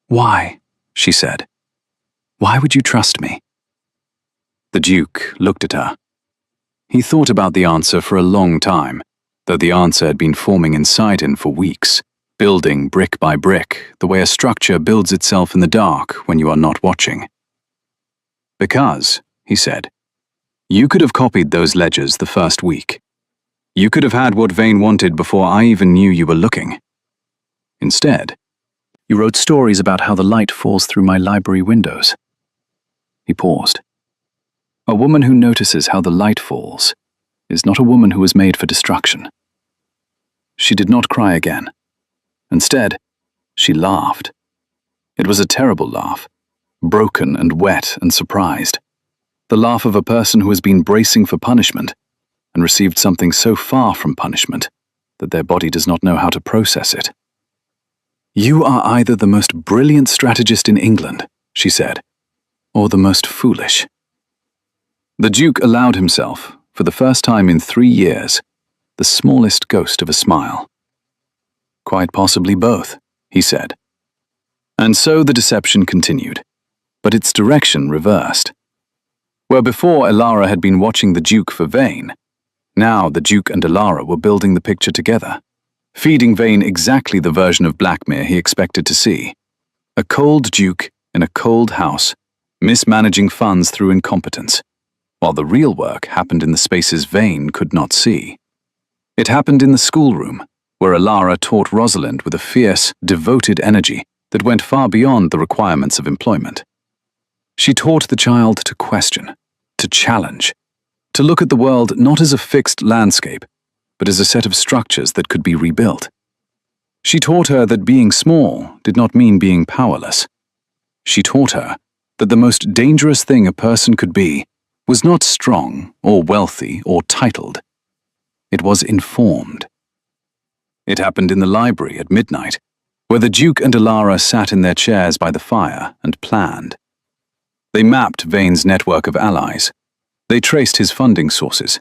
"Why?" she said. "Why would you trust me?" The Duke looked at her. He thought about the answer for a long time, though the answer had been forming inside him for weeks, building brick by brick, the way a structure builds itself in the dark when you are not watching. "Because," he said, "you could have copied those ledgers the first week. You could have had what Vane wanted before I even knew you were looking. Instead, you wrote stories about how the light falls through my library windows." He paused. "A woman who notices how the light falls is not a woman who was made for destruction." She did not cry again. Instead, she laughed. It was a terrible laugh, broken and wet and surprised. The laugh of a person who has been bracing for punishment and received something so far from punishment that their body does not know how to process it. "You are either the most brilliant strategist in England she said, or the most foolish. The Duke allowed himself, for the first time in 3 years, the smallest ghost of a smile. Quite possibly both, he said. And so the deception continued, but its direction reversed. Where before Elara had been watching the Duke for Vane, now the Duke and Elara were building the picture together, feeding Vane exactly the version of Blackmere he expected to see. A cold Duke in a cold house, mismanaging funds through incompetence, while the real work happened in the spaces Vane could not see. It happened in the schoolroom, where Elara taught Rosalind with a fierce, devoted energy that went far beyond the requirements of employment. She taught the child to question, to challenge, to look at the world not as a fixed landscape, but as a set of structures that could be rebuilt. She taught her that being small did not mean being powerless. She taught her that the most dangerous thing a person could be was not strong or wealthy or titled. It was informed. It happened in the library at midnight, where the Duke and Elara sat in their chairs by the fire and planned. They mapped Vane's network of allies. They traced his funding sources.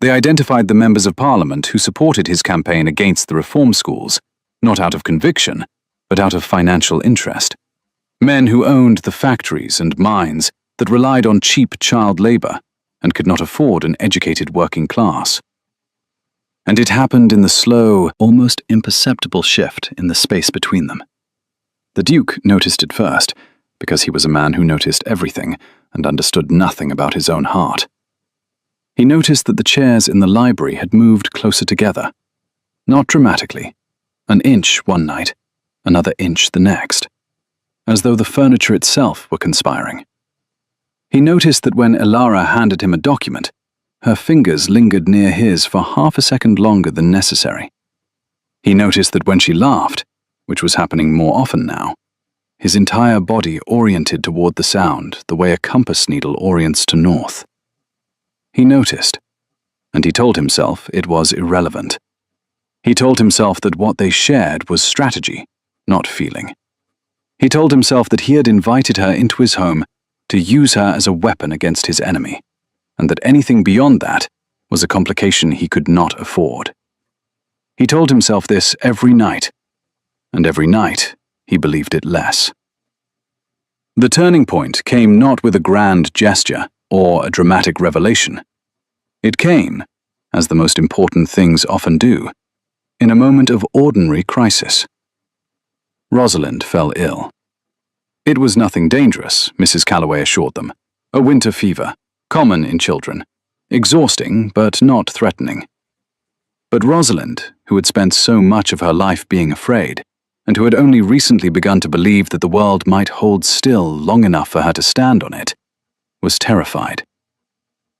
They identified the members of Parliament who supported his campaign against the reform schools, not out of conviction, but out of financial interest. Men who owned the factories and mines that relied on cheap child labor and could not afford an educated working class. And it happened in the slow, almost imperceptible shift in the space between them. The Duke noticed it first, because he was a man who noticed everything and understood nothing about his own heart. He noticed that the chairs in the library had moved closer together, not dramatically, an inch one night, another inch the next, as though the furniture itself were conspiring. He noticed that when Elara handed him a document, her fingers lingered near his for half a second longer than necessary. He noticed that when she laughed, which was happening more often now, his entire body oriented toward the sound the way a compass needle orients to north. He noticed, and he told himself it was irrelevant. He told himself that what they shared was strategy, not feeling. He told himself that he had invited her into his home to use her as a weapon against his enemy, and that anything beyond that was a complication he could not afford. He told himself this every night, and every night he believed it less. The turning point came not with a grand gesture or a dramatic revelation. It came, as the most important things often do, in a moment of ordinary crisis. Rosalind fell ill. It was nothing dangerous, Mrs. Calloway assured them. A winter fever, common in children, exhausting but not threatening. But Rosalind, who had spent so much of her life being afraid, and who had only recently begun to believe that the world might hold still long enough for her to stand on it, was terrified.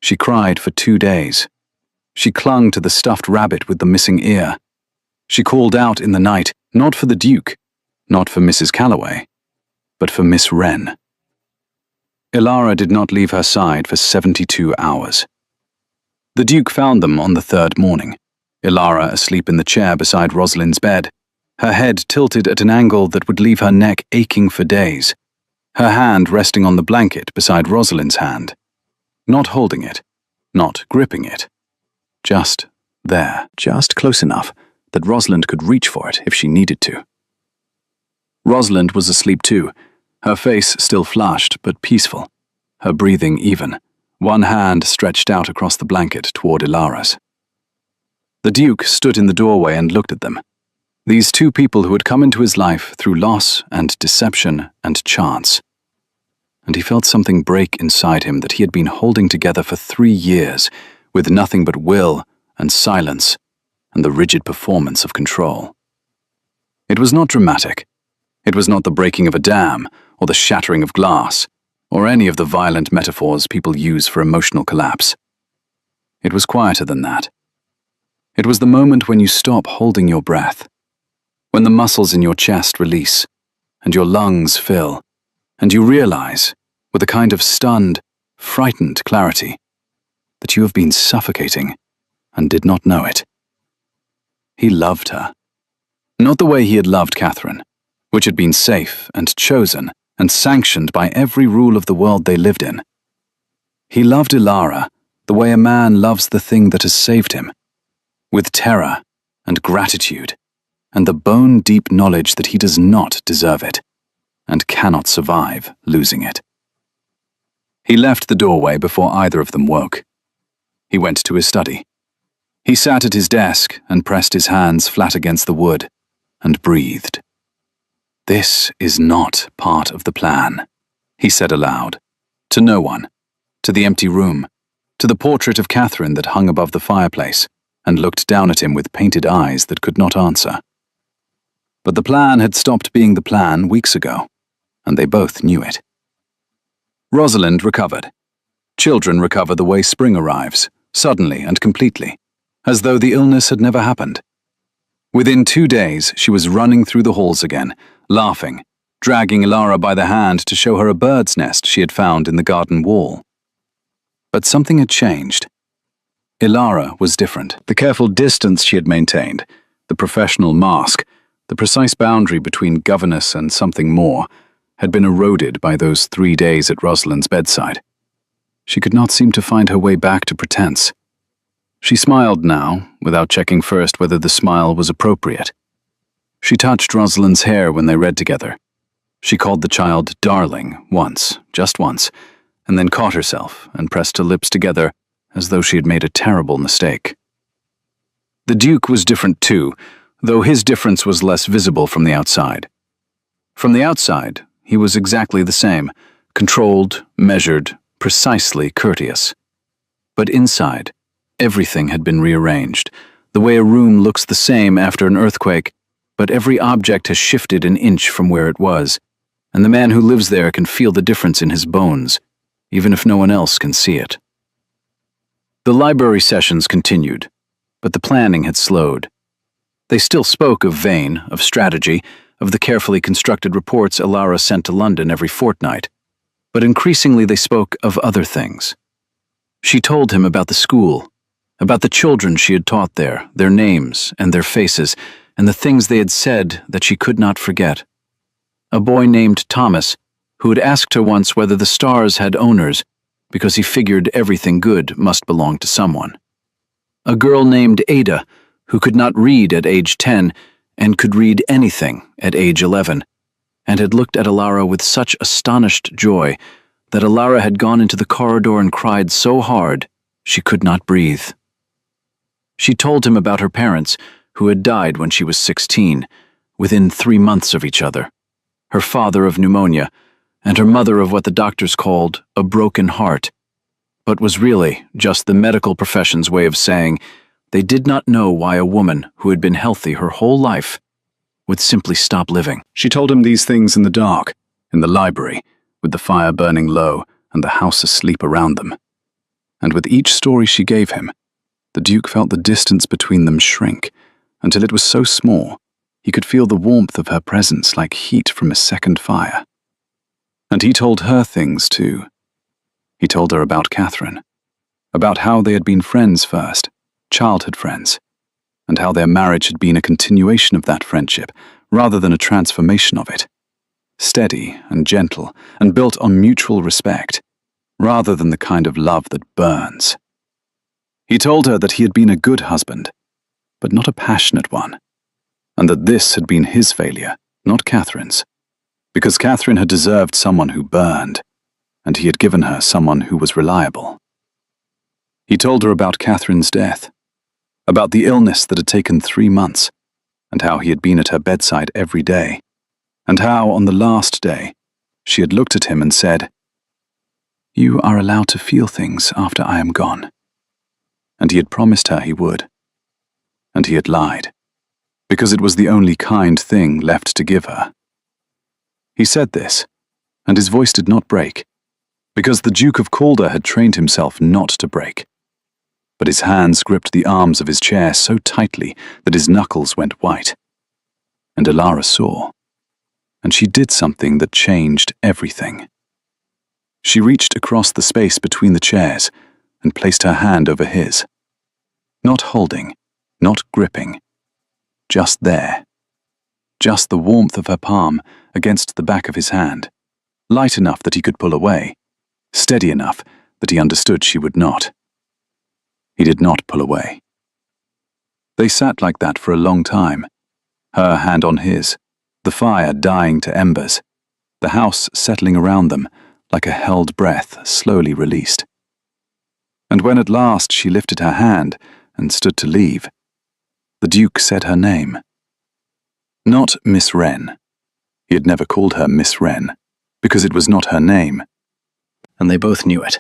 She cried for 2 days. She clung to the stuffed rabbit with the missing ear. She called out in the night, not for the Duke, not for Mrs. Calloway, but for Miss Wren. Elara did not leave her side for 72 hours. The Duke found them on the 3rd morning, Elara asleep in the chair beside Rosalind's bed, her head tilted at an angle that would leave her neck aching for days, her hand resting on the blanket beside Rosalind's hand, not holding it, not gripping it, just there, just close enough that Rosalind could reach for it if she needed to. Rosalind was asleep too, her face still flushed but peaceful, her breathing even, one hand stretched out across the blanket toward Elara's. The Duke stood in the doorway and looked at them, these two people who had come into his life through loss and deception and chance. And he felt something break inside him that he had been holding together for 3 years with nothing but will and silence and the rigid performance of control. It was not dramatic. It was not the breaking of a dam or the shattering of glass or any of the violent metaphors people use for emotional collapse. It was quieter than that. It was the moment when you stop holding your breath, when the muscles in your chest release and your lungs fill, and you realize, with a kind of stunned, frightened clarity, that you have been suffocating and did not know it. He loved her. Not the way he had loved Catherine, which had been safe and chosen and sanctioned by every rule of the world they lived in. He loved Ilara the way a man loves the thing that has saved him, with terror and gratitude, and the bone-deep knowledge that he does not deserve it, and cannot survive losing it. He left the doorway before either of them woke. He went to his study. He sat at his desk and pressed his hands flat against the wood, and breathed. "This is not part of the plan," he said aloud, to no one, to the empty room, to the portrait of Catherine that hung above the fireplace and looked down at him with painted eyes that could not answer. But the plan had stopped being the plan weeks ago, and they both knew it. Rosalind recovered. Children recover the way spring arrives, suddenly and completely, as though the illness had never happened. Within 2 days, she was running through the halls again, laughing, dragging Ilara by the hand to show her a bird's nest she had found in the garden wall. But something had changed. Ilara was different. The careful distance she had maintained, the professional mask, the precise boundary between governess and something more, had been eroded by those 3 days at Rosalind's bedside. She could not seem to find her way back to pretense. She smiled now, without checking first whether the smile was appropriate. She touched Rosalind's hair when they read together. She called the child darling once, just once, and then caught herself and pressed her lips together as though she had made a terrible mistake. The Duke was different too, though his difference was less visible from the outside. From the outside, he was exactly the same, controlled, measured, precisely courteous. But inside, everything had been rearranged, the way a room looks the same after an earthquake, but every object has shifted an inch from where it was, and the man who lives there can feel the difference in his bones, even if no one else can see it. The library sessions continued, but the planning had slowed. They still spoke of Vane, of strategy, of the carefully constructed reports Ilara sent to London every fortnight, but increasingly they spoke of other things. She told him about the school, about the children she had taught there, their names and their faces, and the things they had said that she could not forget. A boy named Thomas, who had asked her once whether the stars had owners, because he figured everything good must belong to someone. A girl named Ada, who could not read at age 10 and could read anything at age 11, and had looked at Ilara with such astonished joy that Ilara had gone into the corridor and cried so hard she could not breathe. She told him about her parents, who had died when she was 16, within 3 months of each other, her father of pneumonia, and her mother of what the doctors called a broken heart, but was really just the medical profession's way of saying they did not know why a woman who had been healthy her whole life would simply stop living. She told him these things in the dark, in the library, with the fire burning low and the house asleep around them. And with each story she gave him, the Duke felt the distance between them shrink, until it was so small he could feel the warmth of her presence like heat from a second fire. And he told her things too. He told her about Catherine, about how they had been friends first, childhood friends, and how their marriage had been a continuation of that friendship rather than a transformation of it, steady and gentle and built on mutual respect, rather than the kind of love that burns. He told her that he had been a good husband, but not a passionate one, and that this had been his failure, not Catherine's, because Catherine had deserved someone who burned, and he had given her someone who was reliable. He told her about Catherine's death, about the illness that had taken 3 months, and how he had been at her bedside every day, and how, on the last day, she had looked at him and said, "You are allowed to feel things after I am gone." And he had promised her he would. And he had lied, because it was the only kind thing left to give her. He said this, and his voice did not break, because the Duke of Calder had trained himself not to break. But his hands gripped the arms of his chair so tightly that his knuckles went white. And Ilara saw, and she did something that changed everything. She reached across the space between the chairs and placed her hand over his. Not holding, not gripping, just there. Just the warmth of her palm against the back of his hand, light enough that he could pull away, steady enough that he understood she would not. He did not pull away. They sat like that for a long time, her hand on his, the fire dying to embers, the house settling around them like a held breath slowly released. And when at last she lifted her hand and stood to leave, the Duke said her name. Not Miss Wren. He had never called her Miss Wren, because it was not her name. And they both knew it,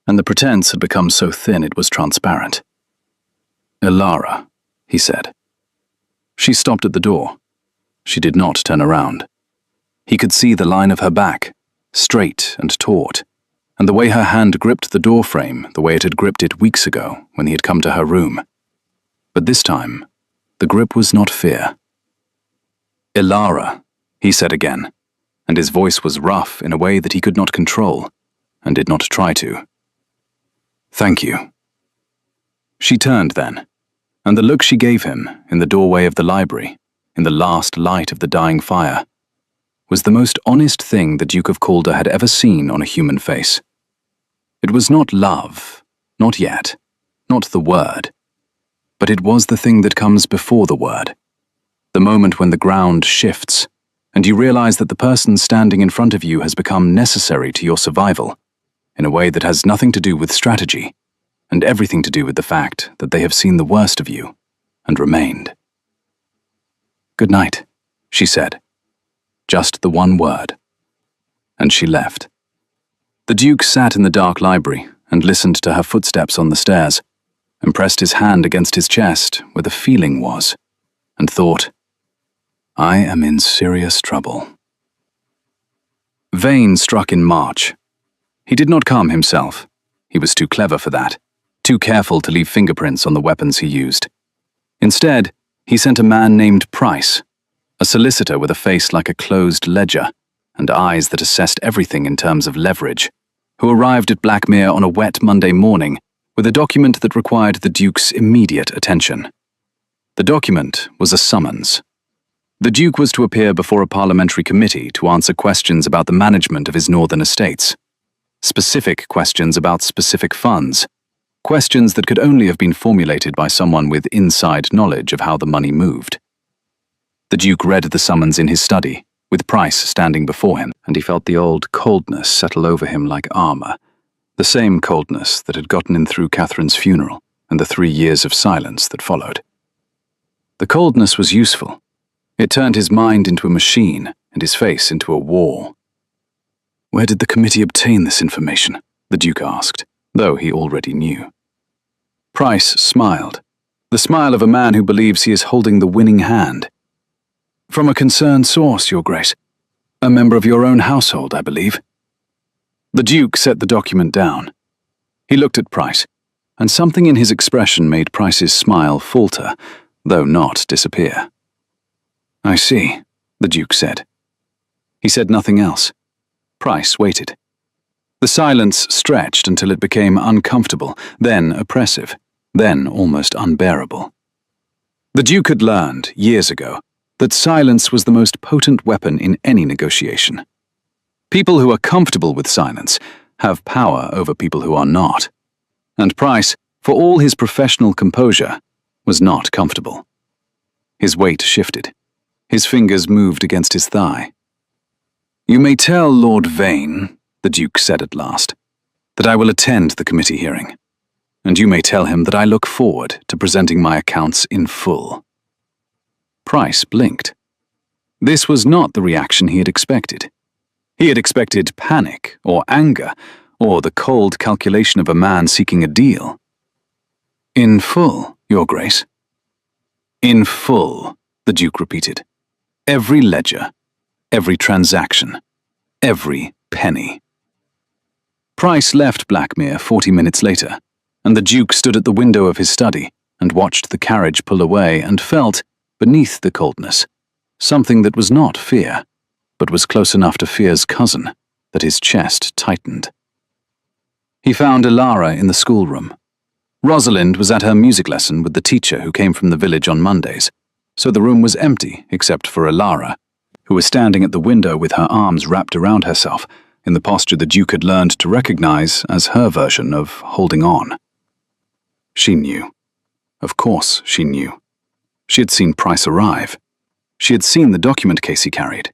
and the pretense had become so thin it was transparent. Elara, he said. She stopped at the door. She did not turn around. He could see the line of her back, straight and taut, and the way her hand gripped the door frame the way it had gripped it weeks ago when he had come to her room. But this time, the grip was not fear. Elara, he said again, and his voice was rough in a way that he could not control, and did not try to. Thank you. She turned then, and the look she gave him in the doorway of the library, in the last light of the dying fire, was the most honest thing the Duke of Calder had ever seen on a human face. It was not love, not yet, not the word, but it was the thing that comes before the word, the moment when the ground shifts, and you realize that the person standing in front of you has become necessary to your survival, in a way that has nothing to do with strategy, and everything to do with the fact that they have seen the worst of you, and remained. Good night, she said. Just the one word. And she left. The Duke sat in the dark library and listened to her footsteps on the stairs, and pressed his hand against his chest where the feeling was, and thought, I am in serious trouble. Vane struck in March. He did not come himself. He was too clever for that, too careful to leave fingerprints on the weapons he used. Instead, he sent a man named Price, a solicitor with a face like a closed ledger and eyes that assessed everything in terms of leverage, who arrived at Blackmere on a wet Monday morning with a document that required the Duke's immediate attention. The document was a summons. The Duke was to appear before a parliamentary committee to answer questions about the management of his northern estates, specific questions about specific funds, questions that could only have been formulated by someone with inside knowledge of how the money moved. The Duke read the summons in his study, with Price standing before him, and he felt the old coldness settle over him like armor, the same coldness that had gotten him through Catherine's funeral and the 3 years of silence that followed. The coldness was useful. It turned his mind into a machine and his face into a war. Where did the committee obtain this information? The Duke asked, though he already knew. Price smiled, the smile of a man who believes he is holding the winning hand. From a concerned source, Your Grace. A member of your own household, I believe. The Duke set the document down. He looked at Price, and something in his expression made Price's smile falter, though not disappear. I see, the Duke said. He said nothing else. Price waited. The silence stretched until it became uncomfortable, then oppressive, then almost unbearable. The Duke had learned, years ago, that silence was the most potent weapon in any negotiation. People who are comfortable with silence have power over people who are not. And Price, for all his professional composure, was not comfortable. His weight shifted. His fingers moved against his thigh. You may tell Lord Vane, the Duke said at last, that I will attend the committee hearing, and you may tell him that I look forward to presenting my accounts in full. Price blinked. This was not the reaction he had expected. He had expected panic or anger or the cold calculation of a man seeking a deal. In full, Your Grace. In full, the Duke repeated. Every ledger, every transaction, every penny. Price left Blackmere 40 minutes later, and the Duke stood at the window of his study and watched the carriage pull away and felt, beneath the coldness, something that was not fear, but was close enough to fear's cousin that his chest tightened. He found Elara in the schoolroom. Rosalind was at her music lesson with the teacher who came from the village on Mondays, so the room was empty except for Elara, who was standing at the window with her arms wrapped around herself, in the posture the Duke had learned to recognize as her version of holding on. She knew. Of course she knew. She had seen Price arrive. She had seen the document case he carried.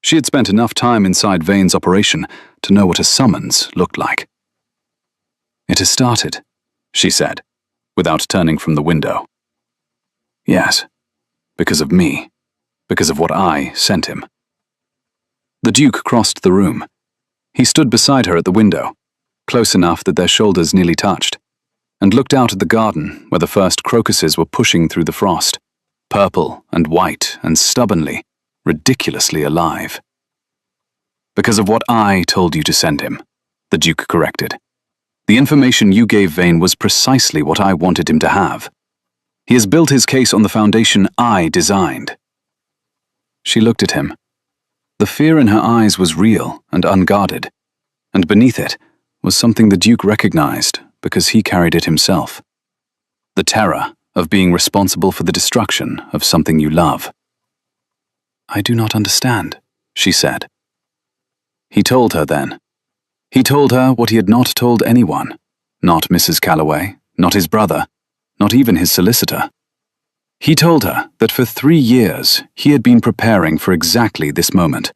She had spent enough time inside Vane's operation to know what a summons looked like. "It has started," she said, without turning from the window. "Yes, because of me, because of what I sent him." The Duke crossed the room. He stood beside her at the window, close enough that their shoulders nearly touched, and looked out at the garden where the first crocuses were pushing through the frost, purple and white and stubbornly, ridiculously alive. "Because of what I told you to send him," the Duke corrected. "The information you gave Vane was precisely what I wanted him to have. He has built his case on the foundation I designed." She looked at him. The fear in her eyes was real and unguarded, and beneath it was something the Duke recognized because he carried it himself. The terror of being responsible for the destruction of something you love. "I do not understand," she said. He told her then. He told her what he had not told anyone, not Mrs. Calloway, not his brother, not even his solicitor. He told her that for 3 years he had been preparing for exactly this moment.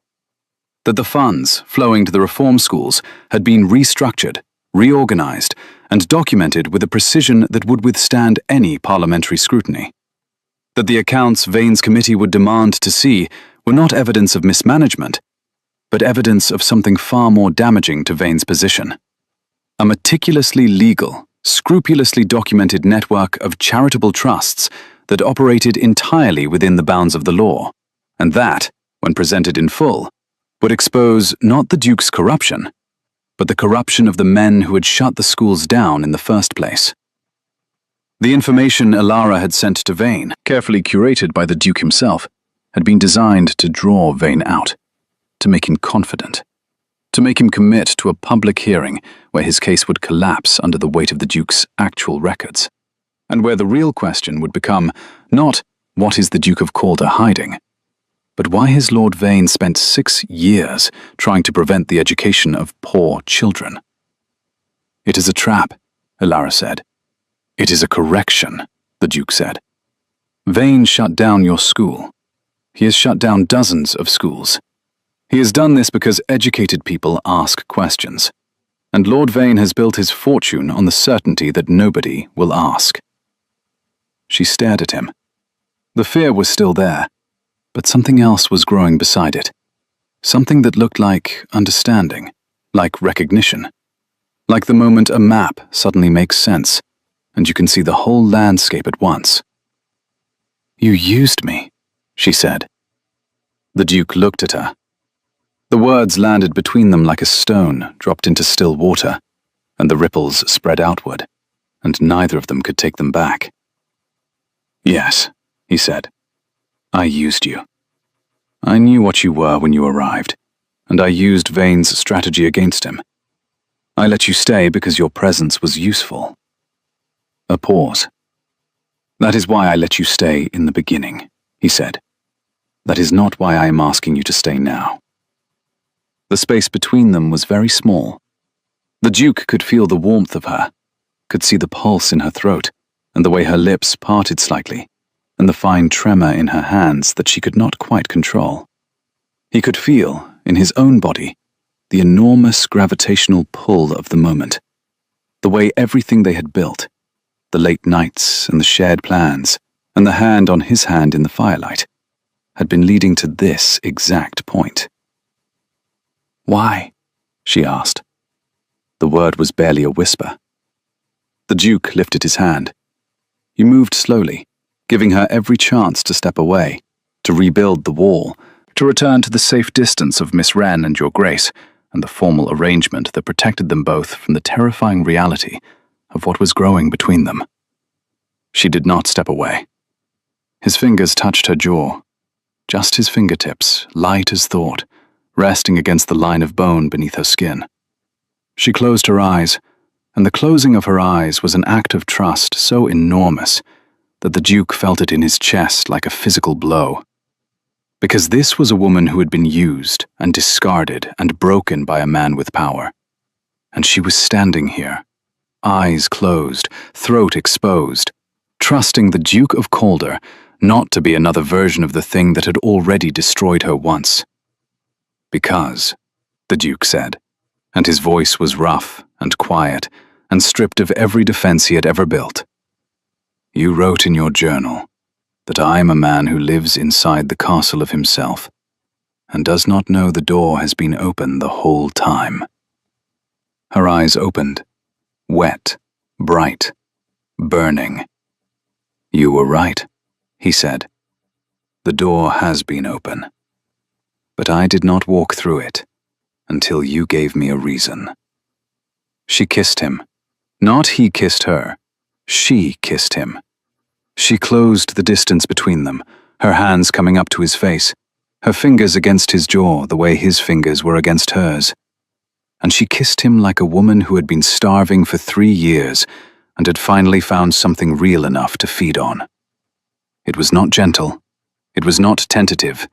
That the funds flowing to the reform schools had been restructured, reorganized, and documented with a precision that would withstand any parliamentary scrutiny. That the accounts Vane's committee would demand to see were not evidence of mismanagement, but evidence of something far more damaging to Vane's position. A meticulously legal, scrupulously documented network of charitable trusts that operated entirely within the bounds of the law, and that, when presented in full, would expose not the Duke's corruption, but the corruption of the men who had shut the schools down in the first place. The information Alara had sent to Vane, carefully curated by the Duke himself, had been designed to draw Vane out, to make him confident, to make him commit to a public hearing where his case would collapse under the weight of the Duke's actual records, and where the real question would become not what is the Duke of Calder hiding, but why has Lord Vane spent 6 years trying to prevent the education of poor children? "It is a trap," Alara said. "It is a correction," the Duke said. "Vane shut down your school. He has shut down dozens of schools. He has done this because educated people ask questions, and Lord Vane has built his fortune on the certainty that nobody will ask." She stared at him. The fear was still there, but something else was growing beside it. Something that looked like understanding, like recognition, like the moment a map suddenly makes sense, and you can see the whole landscape at once. "You used me," she said. The Duke looked at her. The words landed between them like a stone dropped into still water, and the ripples spread outward, and neither of them could take them back. "Yes," he said. "I used you. I knew what you were when you arrived, and I used Vane's strategy against him. I let you stay because your presence was useful." A pause. "That is why I let you stay in the beginning," he said. "That is not why I am asking you to stay now." The space between them was very small. The Duke could feel the warmth of her, could see the pulse in her throat, and the way her lips parted slightly, and the fine tremor in her hands that she could not quite control. He could feel, in his own body, the enormous gravitational pull of the moment, the way everything they had built, the late nights and the shared plans, and the hand on his hand in the firelight, had been leading to this exact point. "Why?" she asked. The word was barely a whisper. The Duke lifted his hand. He moved slowly, giving her every chance to step away, to rebuild the wall, to return to the safe distance of Miss Wren and Your Grace, and the formal arrangement that protected them both from the terrifying reality of what was growing between them. She did not step away. His fingers touched her jaw, just his fingertips, light as thought, resting against the line of bone beneath her skin. She closed her eyes, and the closing of her eyes was an act of trust so enormous that the Duke felt it in his chest like a physical blow. Because this was a woman who had been used and discarded and broken by a man with power. And she was standing here, eyes closed, throat exposed, trusting the Duke of Calder not to be another version of the thing that had already destroyed her once. Because, the Duke said, and his voice was rough and quiet and stripped of every defense he had ever built. You wrote in your journal that I am a man who lives inside the castle of himself and does not know the door has been open the whole time. Her eyes opened, wet, bright, burning. You were right, he said. The door has been open. But I did not walk through it until you gave me a reason. She kissed him. Not he kissed her. She kissed him. She closed the distance between them, her hands coming up to his face, her fingers against his jaw the way his fingers were against hers. And she kissed him like a woman who had been starving for 3 years and had finally found something real enough to feed on. It was not gentle. It was not tentative.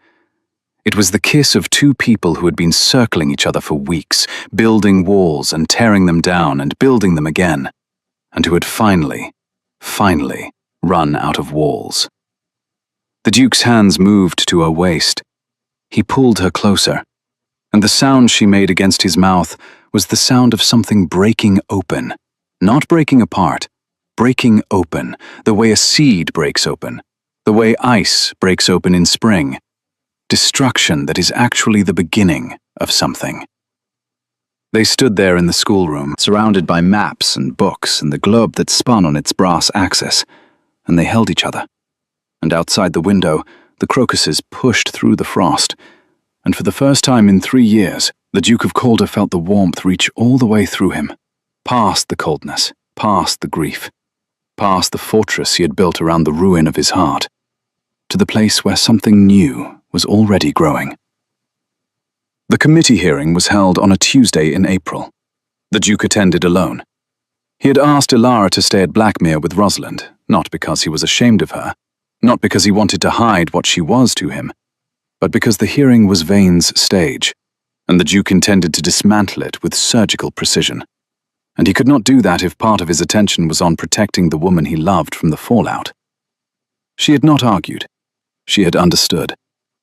It was the kiss of two people who had been circling each other for weeks, building walls and tearing them down and building them again, and who had finally run out of walls. The Duke's hands moved to her waist. He pulled her closer, and the sound she made against his mouth was the sound of something breaking open, not breaking apart, breaking open, the way a seed breaks open, the way ice breaks open in spring. Destruction that is actually the beginning of something. They stood there in the schoolroom, surrounded by maps and books and the globe that spun on its brass axis, and they held each other. And outside the window, the crocuses pushed through the frost, and for the first time in 3 years, the Duke of Calder felt the warmth reach all the way through him, past the coldness, past the grief, past the fortress he had built around the ruin of his heart, to the place where something new was already growing. The committee hearing was held on a Tuesday in April. The Duke attended alone. He had asked Ilara to stay at Blackmere with Rosalind, not because he was ashamed of her, not because he wanted to hide what she was to him, but because the hearing was Vane's stage, and the Duke intended to dismantle it with surgical precision. And he could not do that if part of his attention was on protecting the woman he loved from the fallout. She had not argued. She had understood,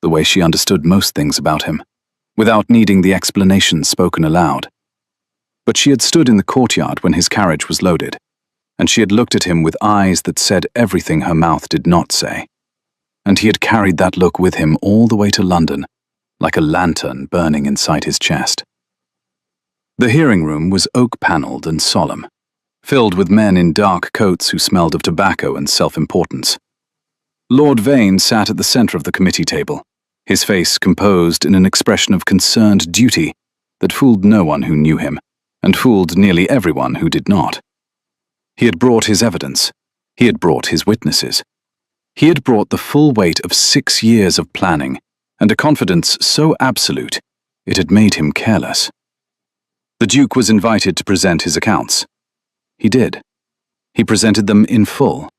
the way she understood most things about him, without needing the explanation spoken aloud. But she had stood in the courtyard when his carriage was loaded, and she had looked at him with eyes that said everything her mouth did not say. And he had carried that look with him all the way to London, like a lantern burning inside his chest. The hearing room was oak-panelled and solemn, filled with men in dark coats who smelled of tobacco and self-importance. Lord Vane sat at the centre of the committee table, his face composed in an expression of concerned duty that fooled no one who knew him, and fooled nearly everyone who did not. He had brought his evidence. He had brought his witnesses. He had brought the full weight of 6 years of planning, and a confidence so absolute it had made him careless. The Duke was invited to present his accounts. He did. He presented them in full.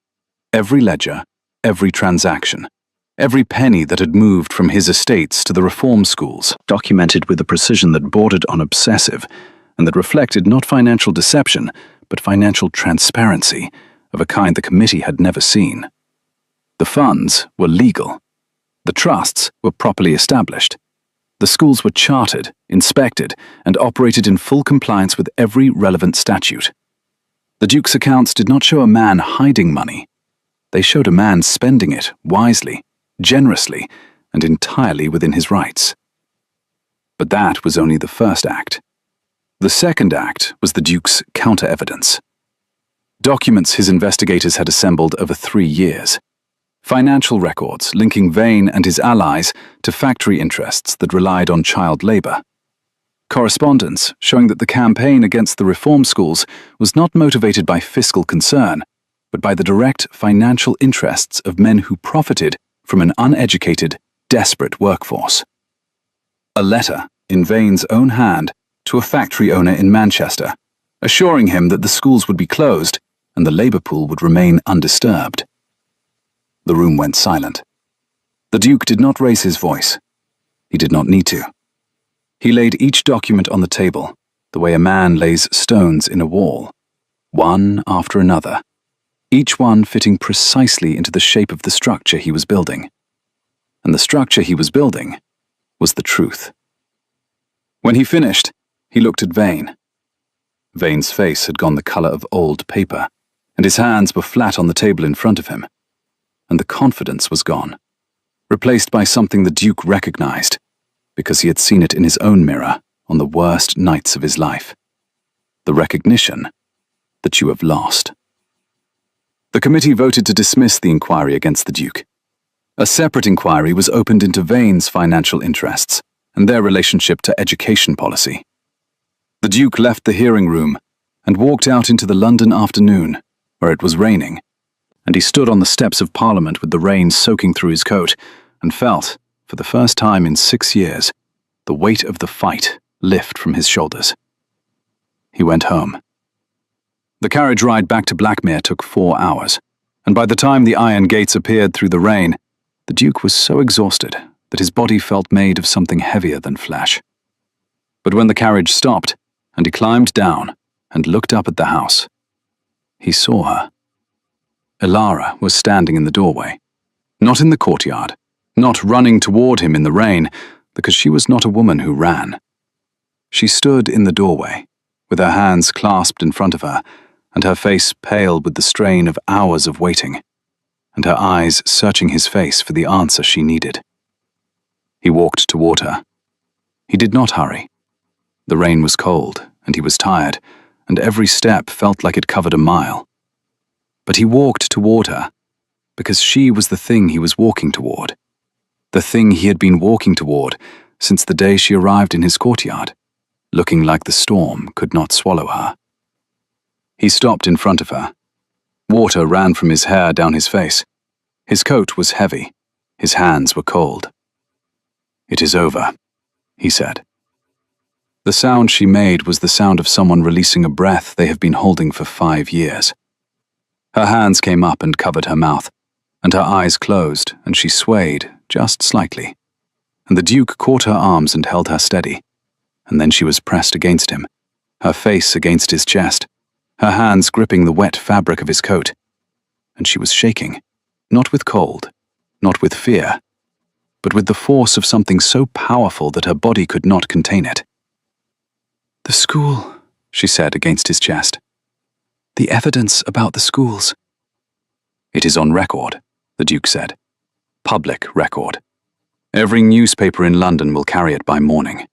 Every ledger, every transaction, every penny that had moved from his estates to the reform schools, documented with a precision that bordered on obsessive, and that reflected not financial deception, but financial transparency of a kind the committee had never seen. The funds were legal. The trusts were properly established. The schools were chartered, inspected, and operated in full compliance with every relevant statute. The Duke's accounts did not show a man hiding money. They showed a man spending it wisely, generously, and entirely within his rights. But that was only the first act. The second act was the Duke's counter-evidence. Documents his investigators had assembled over 3 years. Financial records linking Vane and his allies to factory interests that relied on child labor. Correspondence showing that the campaign against the reform schools was not motivated by fiscal concern, but by the direct financial interests of men who profited from an uneducated, desperate workforce. A letter, in Vane's own hand, to a factory owner in Manchester, assuring him that the schools would be closed and the labor pool would remain undisturbed. The room went silent. The Duke did not raise his voice. He did not need to. He laid each document on the table, the way a man lays stones in a wall, one after another, each one fitting precisely into the shape of the structure he was building. And the structure he was building was the truth. When he finished, he looked at Vane. Vane's face had gone the color of old paper, and his hands were flat on the table in front of him. And the confidence was gone, replaced by something the Duke recognized, because he had seen it in his own mirror on the worst nights of his life. The recognition that you have lost. The committee voted to dismiss the inquiry against the Duke. A separate inquiry was opened into Vane's financial interests and their relationship to education policy. The Duke left the hearing room and walked out into the London afternoon, where it was raining, and he stood on the steps of Parliament with the rain soaking through his coat and felt, for the first time in 6 years, the weight of the fight lift from his shoulders. He went home. The carriage ride back to Blackmere took 4 hours, and by the time the iron gates appeared through the rain, the Duke was so exhausted that his body felt made of something heavier than flesh. But when the carriage stopped, and he climbed down and looked up at the house, he saw her. Ilara was standing in the doorway, not in the courtyard, not running toward him in the rain, because she was not a woman who ran. She stood in the doorway, with her hands clasped in front of her, and her face pale with the strain of hours of waiting, and her eyes searching his face for the answer she needed. He walked toward her. He did not hurry. The rain was cold, and he was tired, and every step felt like it covered a mile. But he walked toward her, because she was the thing he was walking toward, the thing he had been walking toward since the day she arrived in his courtyard, looking like the storm could not swallow her. He stopped in front of her. Water ran from his hair down his face. His coat was heavy. His hands were cold. "It is over," he said. The sound she made was the sound of someone releasing a breath they have been holding for 5 years. Her hands came up and covered her mouth, and her eyes closed, and she swayed, just slightly. And the Duke caught her arms and held her steady, and then she was pressed against him, her face against his chest, her hands gripping the wet fabric of his coat. And she was shaking, not with cold, not with fear, but with the force of something so powerful that her body could not contain it. "The school," she said against his chest. "The evidence about the schools." "It is on record," the Duke said. "Public record. Every newspaper in London will carry it by morning.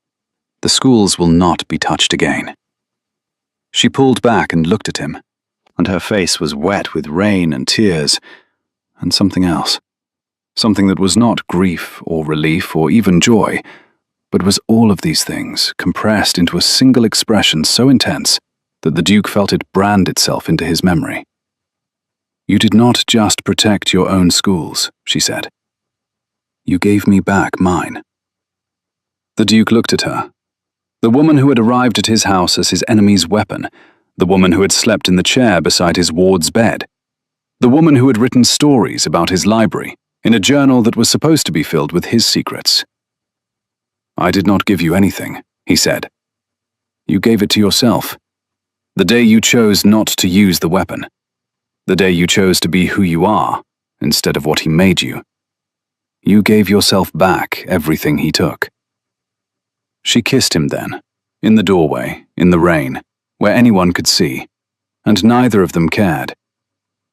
The schools will not be touched again." She pulled back and looked at him, and her face was wet with rain and tears, and something else. Something that was not grief or relief or even joy, but was all of these things compressed into a single expression so intense that the Duke felt it brand itself into his memory. "You did not just protect your own schools," she said. "You gave me back mine." The Duke looked at her. The woman who had arrived at his house as his enemy's weapon, the woman who had slept in the chair beside his ward's bed, the woman who had written stories about his library in a journal that was supposed to be filled with his secrets. "I did not give you anything," he said. "You gave it to yourself. The day you chose not to use the weapon. The day you chose to be who you are, instead of what he made you. You gave yourself back everything he took." She kissed him then, in the doorway, in the rain, where anyone could see, and neither of them cared.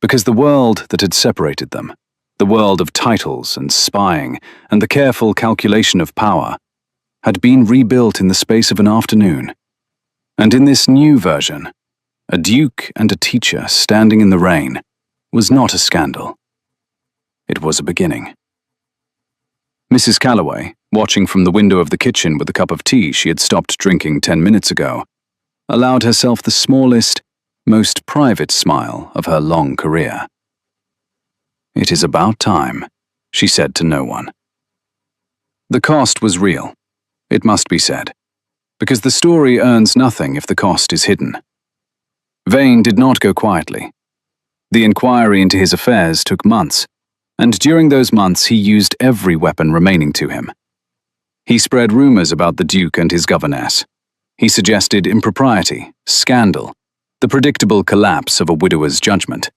Because the world that had separated them, the world of titles and spying and the careful calculation of power, had been rebuilt in the space of an afternoon. And in this new version, a duke and a teacher standing in the rain was not a scandal. It was a beginning. Mrs. Calloway, watching from the window of the kitchen with a cup of tea she had stopped drinking 10 minutes ago, allowed herself the smallest, most private smile of her long career. "It is about time," she said to no one. The cost was real, it must be said, because the story earns nothing if the cost is hidden. Vane did not go quietly. The inquiry into his affairs took months, And during those months he used every weapon remaining to him. He spread rumors about the Duke and his governess. He suggested impropriety, scandal, the predictable collapse of a widower's judgment.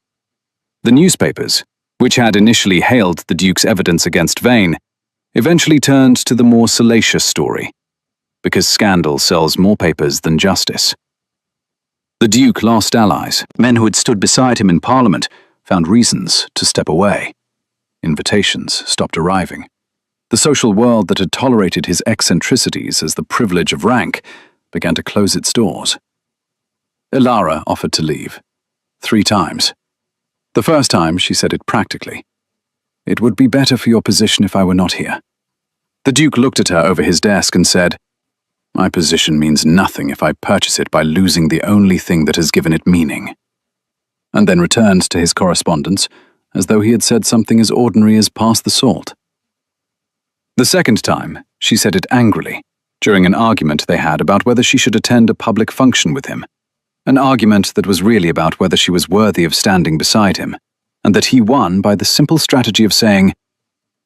The newspapers, which had initially hailed the Duke's evidence against Vane, eventually turned to the more salacious story, because scandal sells more papers than justice. The Duke lost allies. Men who had stood beside him in Parliament found reasons to step away. Invitations stopped arriving. The social world that had tolerated his eccentricities as the privilege of rank began to close its doors. Ilara offered to leave. 3 times. The first time she said it practically. "It would be better for your position if I were not here." The Duke looked at her over his desk and said, "My position means nothing if I purchase it by losing the only thing that has given it meaning," and then returned to his correspondence as though he had said something as ordinary as pass the salt. The second time, she said it angrily, during an argument they had about whether she should attend a public function with him, an argument that was really about whether she was worthy of standing beside him, and that he won by the simple strategy of saying,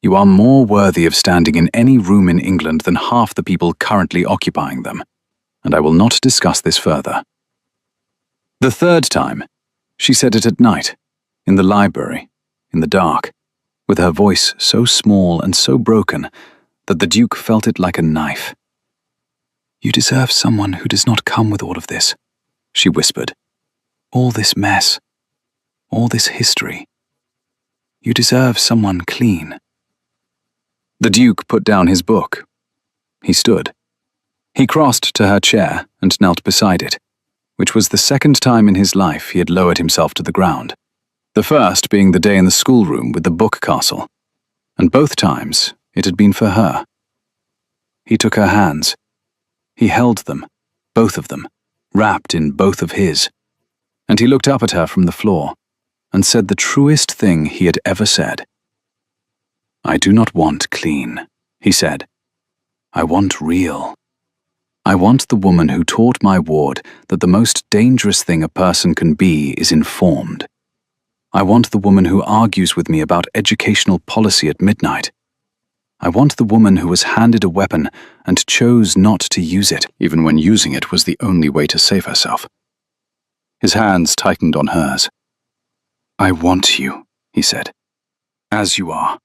"You are more worthy of standing in any room in England than half the people currently occupying them, and I will not discuss this further." The third time, she said it at night, in the library, in the dark, with her voice so small and so broken that the Duke felt it like a knife. "You deserve someone who does not come with all of this," she whispered. "All this mess, all this history. You deserve someone clean." The Duke put down his book. He stood. He crossed to her chair and knelt beside it, which was the second time in his life he had lowered himself to the ground, the first being the day in the schoolroom with the book castle, and both times it had been for her. He took her hands. He held them, both of them, wrapped in both of his, and he looked up at her from the floor and said the truest thing he had ever said. "I do not want clean," he said. "I want real. I want the woman who taught my ward that the most dangerous thing a person can be is informed. I want the woman who argues with me about educational policy at midnight. I want the woman who was handed a weapon and chose not to use it, even when using it was the only way to save herself." His hands tightened on hers. "I want you," he said, "as you are,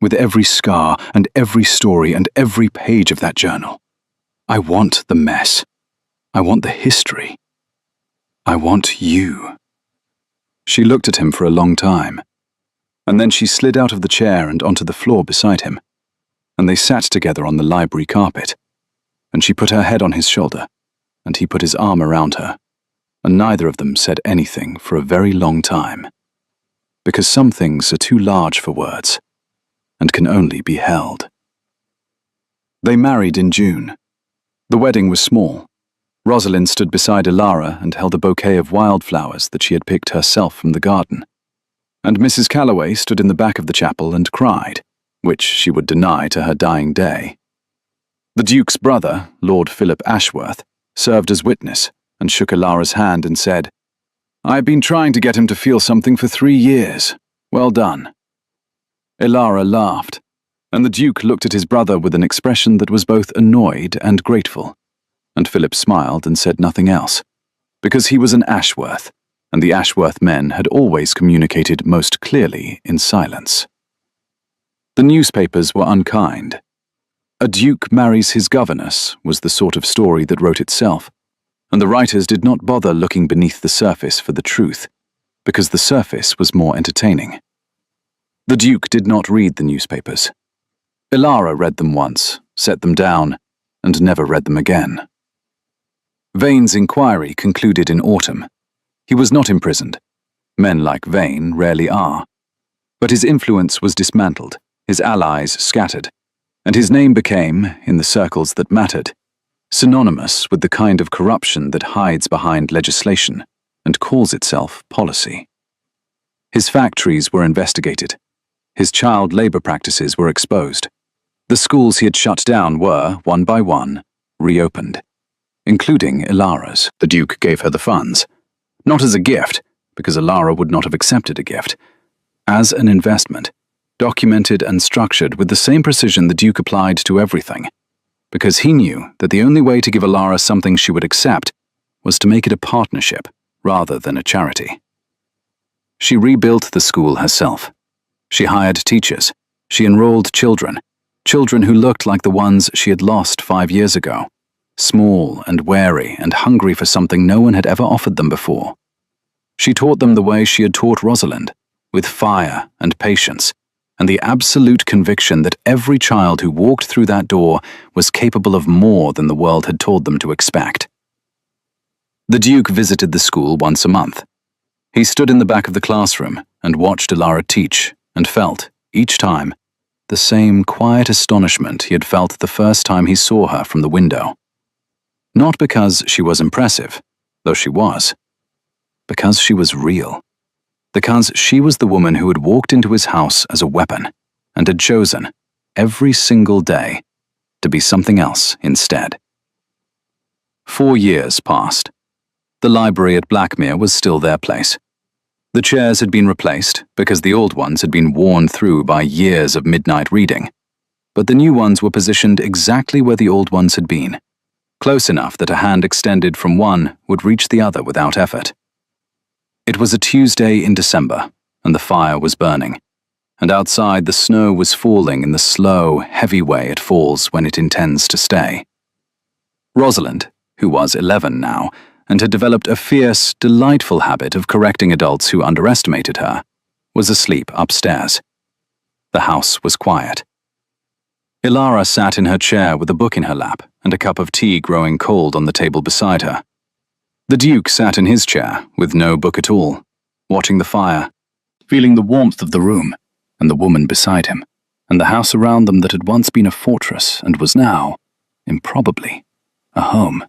with every scar and every story and every page of that journal. I want the mess. I want the history. I want you." She looked at him for a long time, and then she slid out of the chair and onto the floor beside him, and they sat together on the library carpet, and she put her head on his shoulder, and he put his arm around her, and neither of them said anything for a very long time, because some things are too large for words, and can only be held. They married in June. The wedding was small. Rosalind stood beside Ilara and held a bouquet of wildflowers that she had picked herself from the garden, and Mrs. Calloway stood in the back of the chapel and cried, which she would deny to her dying day. The Duke's brother, Lord Philip Ashworth, served as witness and shook Ilara's hand and said, "I have been trying to get him to feel something for 3 years. Well done." Ilara laughed, and the Duke looked at his brother with an expression that was both annoyed and grateful, and Philip smiled and said nothing else, because he was an Ashworth, and the Ashworth men had always communicated most clearly in silence. The newspapers were unkind. "A duke marries his governess" was the sort of story that wrote itself, and the writers did not bother looking beneath the surface for the truth, because the surface was more entertaining. The Duke did not read the newspapers. Ilara read them once, set them down, and never read them again. Vane's inquiry concluded in autumn. He was not imprisoned. Men like Vane rarely are. But his influence was dismantled, his allies scattered, and his name became, in the circles that mattered, synonymous with the kind of corruption that hides behind legislation and calls itself policy. His factories were investigated. His child labor practices were exposed. The schools he had shut down were, one by one, reopened, including Ilara's. The Duke gave her the funds, not as a gift, because Ilara would not have accepted a gift, as an investment, documented and structured with the same precision the Duke applied to everything, because he knew that the only way to give Alara something she would accept was to make it a partnership rather than a charity. She rebuilt the school herself. She hired teachers. She enrolled children who looked like the ones she had lost 5 years ago, small and wary and hungry for something no one had ever offered them before. She taught them the way she had taught Rosalind, with fire and patience, and the absolute conviction that every child who walked through that door was capable of more than the world had told them to expect. The Duke visited the school once a month. He stood in the back of the classroom and watched Alara teach and felt, each time, the same quiet astonishment he had felt the first time he saw her from the window. Not because she was impressive, though she was. Because she was real. Because she was the woman who had walked into his house as a weapon and had chosen, every single day, to be something else instead. 4 years passed. The library at Blackmere was still their place. The chairs had been replaced because the old ones had been worn through by years of midnight reading, but the new ones were positioned exactly where the old ones had been, close enough that a hand extended from one would reach the other without effort. It was a Tuesday in December, and the fire was burning, and outside the snow was falling in the slow, heavy way it falls when it intends to stay. Rosalind, who was 11 now, and had developed a fierce, delightful habit of correcting adults who underestimated her, was asleep upstairs. The house was quiet. Alara sat in her chair with a book in her lap and a cup of tea growing cold on the table beside her. The Duke sat in his chair with no book at all, watching the fire, feeling the warmth of the room and the woman beside him, and the house around them that had once been a fortress and was now, improbably, a home.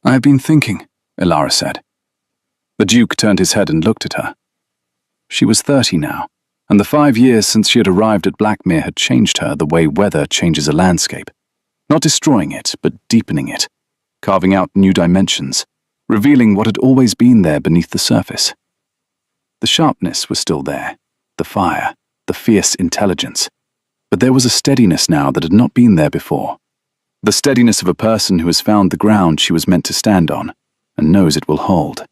"I have been thinking," Alara said. The Duke turned his head and looked at her. She was 30 now, and the 5 years since she had arrived at Blackmere had changed her the way weather changes a landscape, not destroying it, but deepening it, carving out new dimensions, revealing what had always been there beneath the surface. The sharpness was still there, the fire, the fierce intelligence, but there was a steadiness now that had not been there before. The steadiness of a person who has found the ground she was meant to stand on and knows it will hold.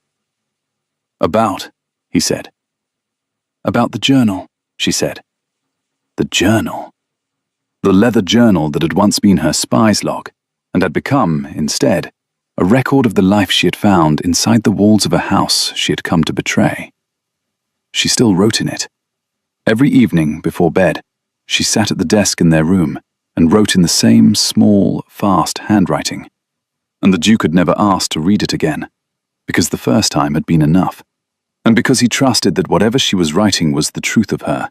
"About," he said. "About the journal," she said. The journal. The leather journal that had once been her spy's log and had become, instead, a record of the life she had found inside the walls of a house she had come to betray. She still wrote in it. Every evening before bed, she sat at the desk in their room and wrote in the same small, fast handwriting. And the Duke had never asked to read it again, because the first time had been enough, and because he trusted that whatever she was writing was the truth of her,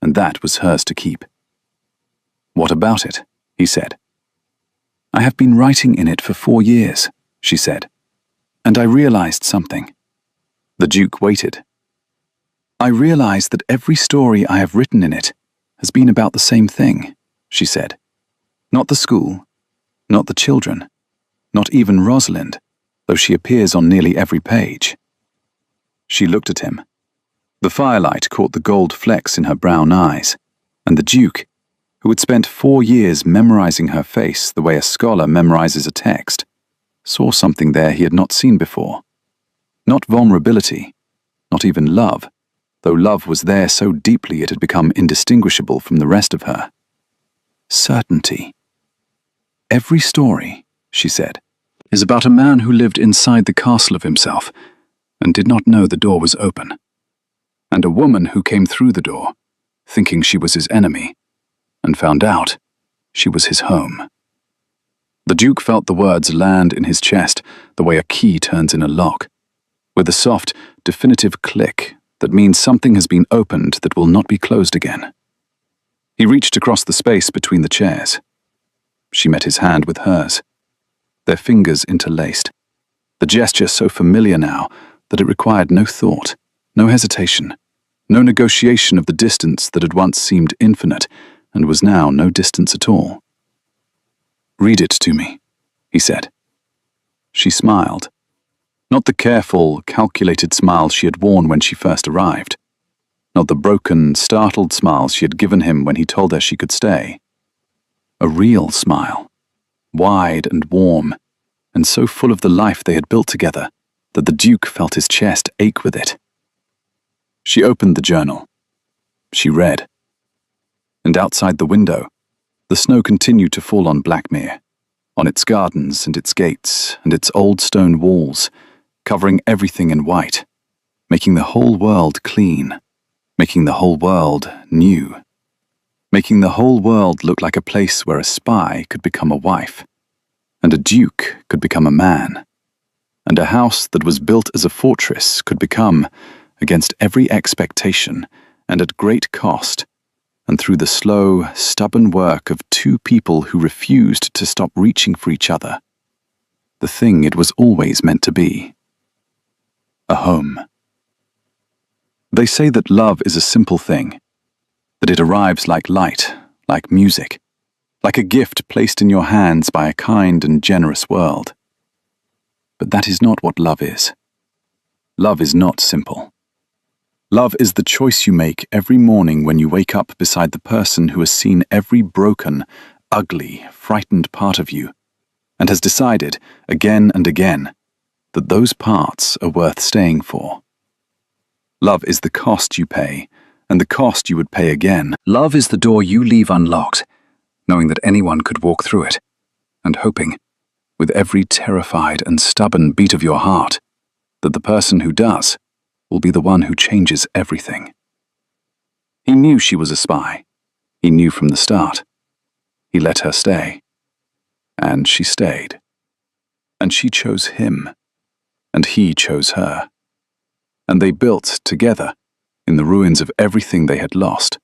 and that was hers to keep. "What about it?" he said. "I have been writing in it for 4 years," she said, "and I realized something." The Duke waited. "I realized that every story I have written in it has been about the same thing," she said. "Not the school, not the children, not even Rosalind, though she appears on nearly every page." She looked at him. The firelight caught the gold flecks in her brown eyes, and the Duke, who had spent 4 years memorizing her face the way a scholar memorizes a text, saw something there he had not seen before. Not vulnerability, not even love, though love was there so deeply it had become indistinguishable from the rest of her. Certainty. "Every story," she said, "is about a man who lived inside the castle of himself and did not know the door was open, and a woman who came through the door, thinking she was his enemy, and found out she was his home." The Duke felt the words land in his chest the way a key turns in a lock, with a soft, definitive click that means something has been opened that will not be closed again. He reached across the space between the chairs. She met his hand with hers, their fingers interlaced, the gesture so familiar now that it required no thought, no hesitation, no negotiation of the distance that had once seemed infinite and was now no distance at all. "Read it to me," he said. She smiled, not the careful, calculated smile she had worn when she first arrived. not the broken, startled smiles she had given him when he told her she could stay. A real smile, wide and warm, and so full of the life they had built together that the Duke felt his chest ache with it. She opened the journal. She read. And outside the window, the snow continued to fall on Blackmere, on its gardens and its gates and its old stone walls, covering everything in white, making the whole world clean, making the whole world new, making the whole world look like a place where a spy could become a wife, and a duke could become a man, and a house that was built as a fortress could become, against every expectation and at great cost, and through the slow, stubborn work of two people who refused to stop reaching for each other, the thing it was always meant to be: a home. They say that love is a simple thing, that it arrives like light, like music, like a gift placed in your hands by a kind and generous world. But that is not what love is. Love is not simple. Love is the choice you make every morning when you wake up beside the person who has seen every broken, ugly, frightened part of you, and has decided, again and again, that those parts are worth staying for. Love is the cost you pay, and the cost you would pay again. Love is the door you leave unlocked, knowing that anyone could walk through it, and hoping, with every terrified and stubborn beat of your heart, that the person who does will be the one who changes everything. He knew she was a spy. He knew from the start. He let her stay. And she stayed. And she chose him. And he chose her. And they built, together, in the ruins of everything they had lost,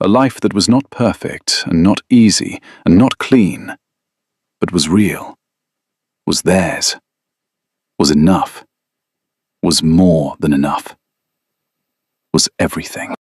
a life that was not perfect and not easy and not clean, but was real, was theirs, was enough, was more than enough, was everything.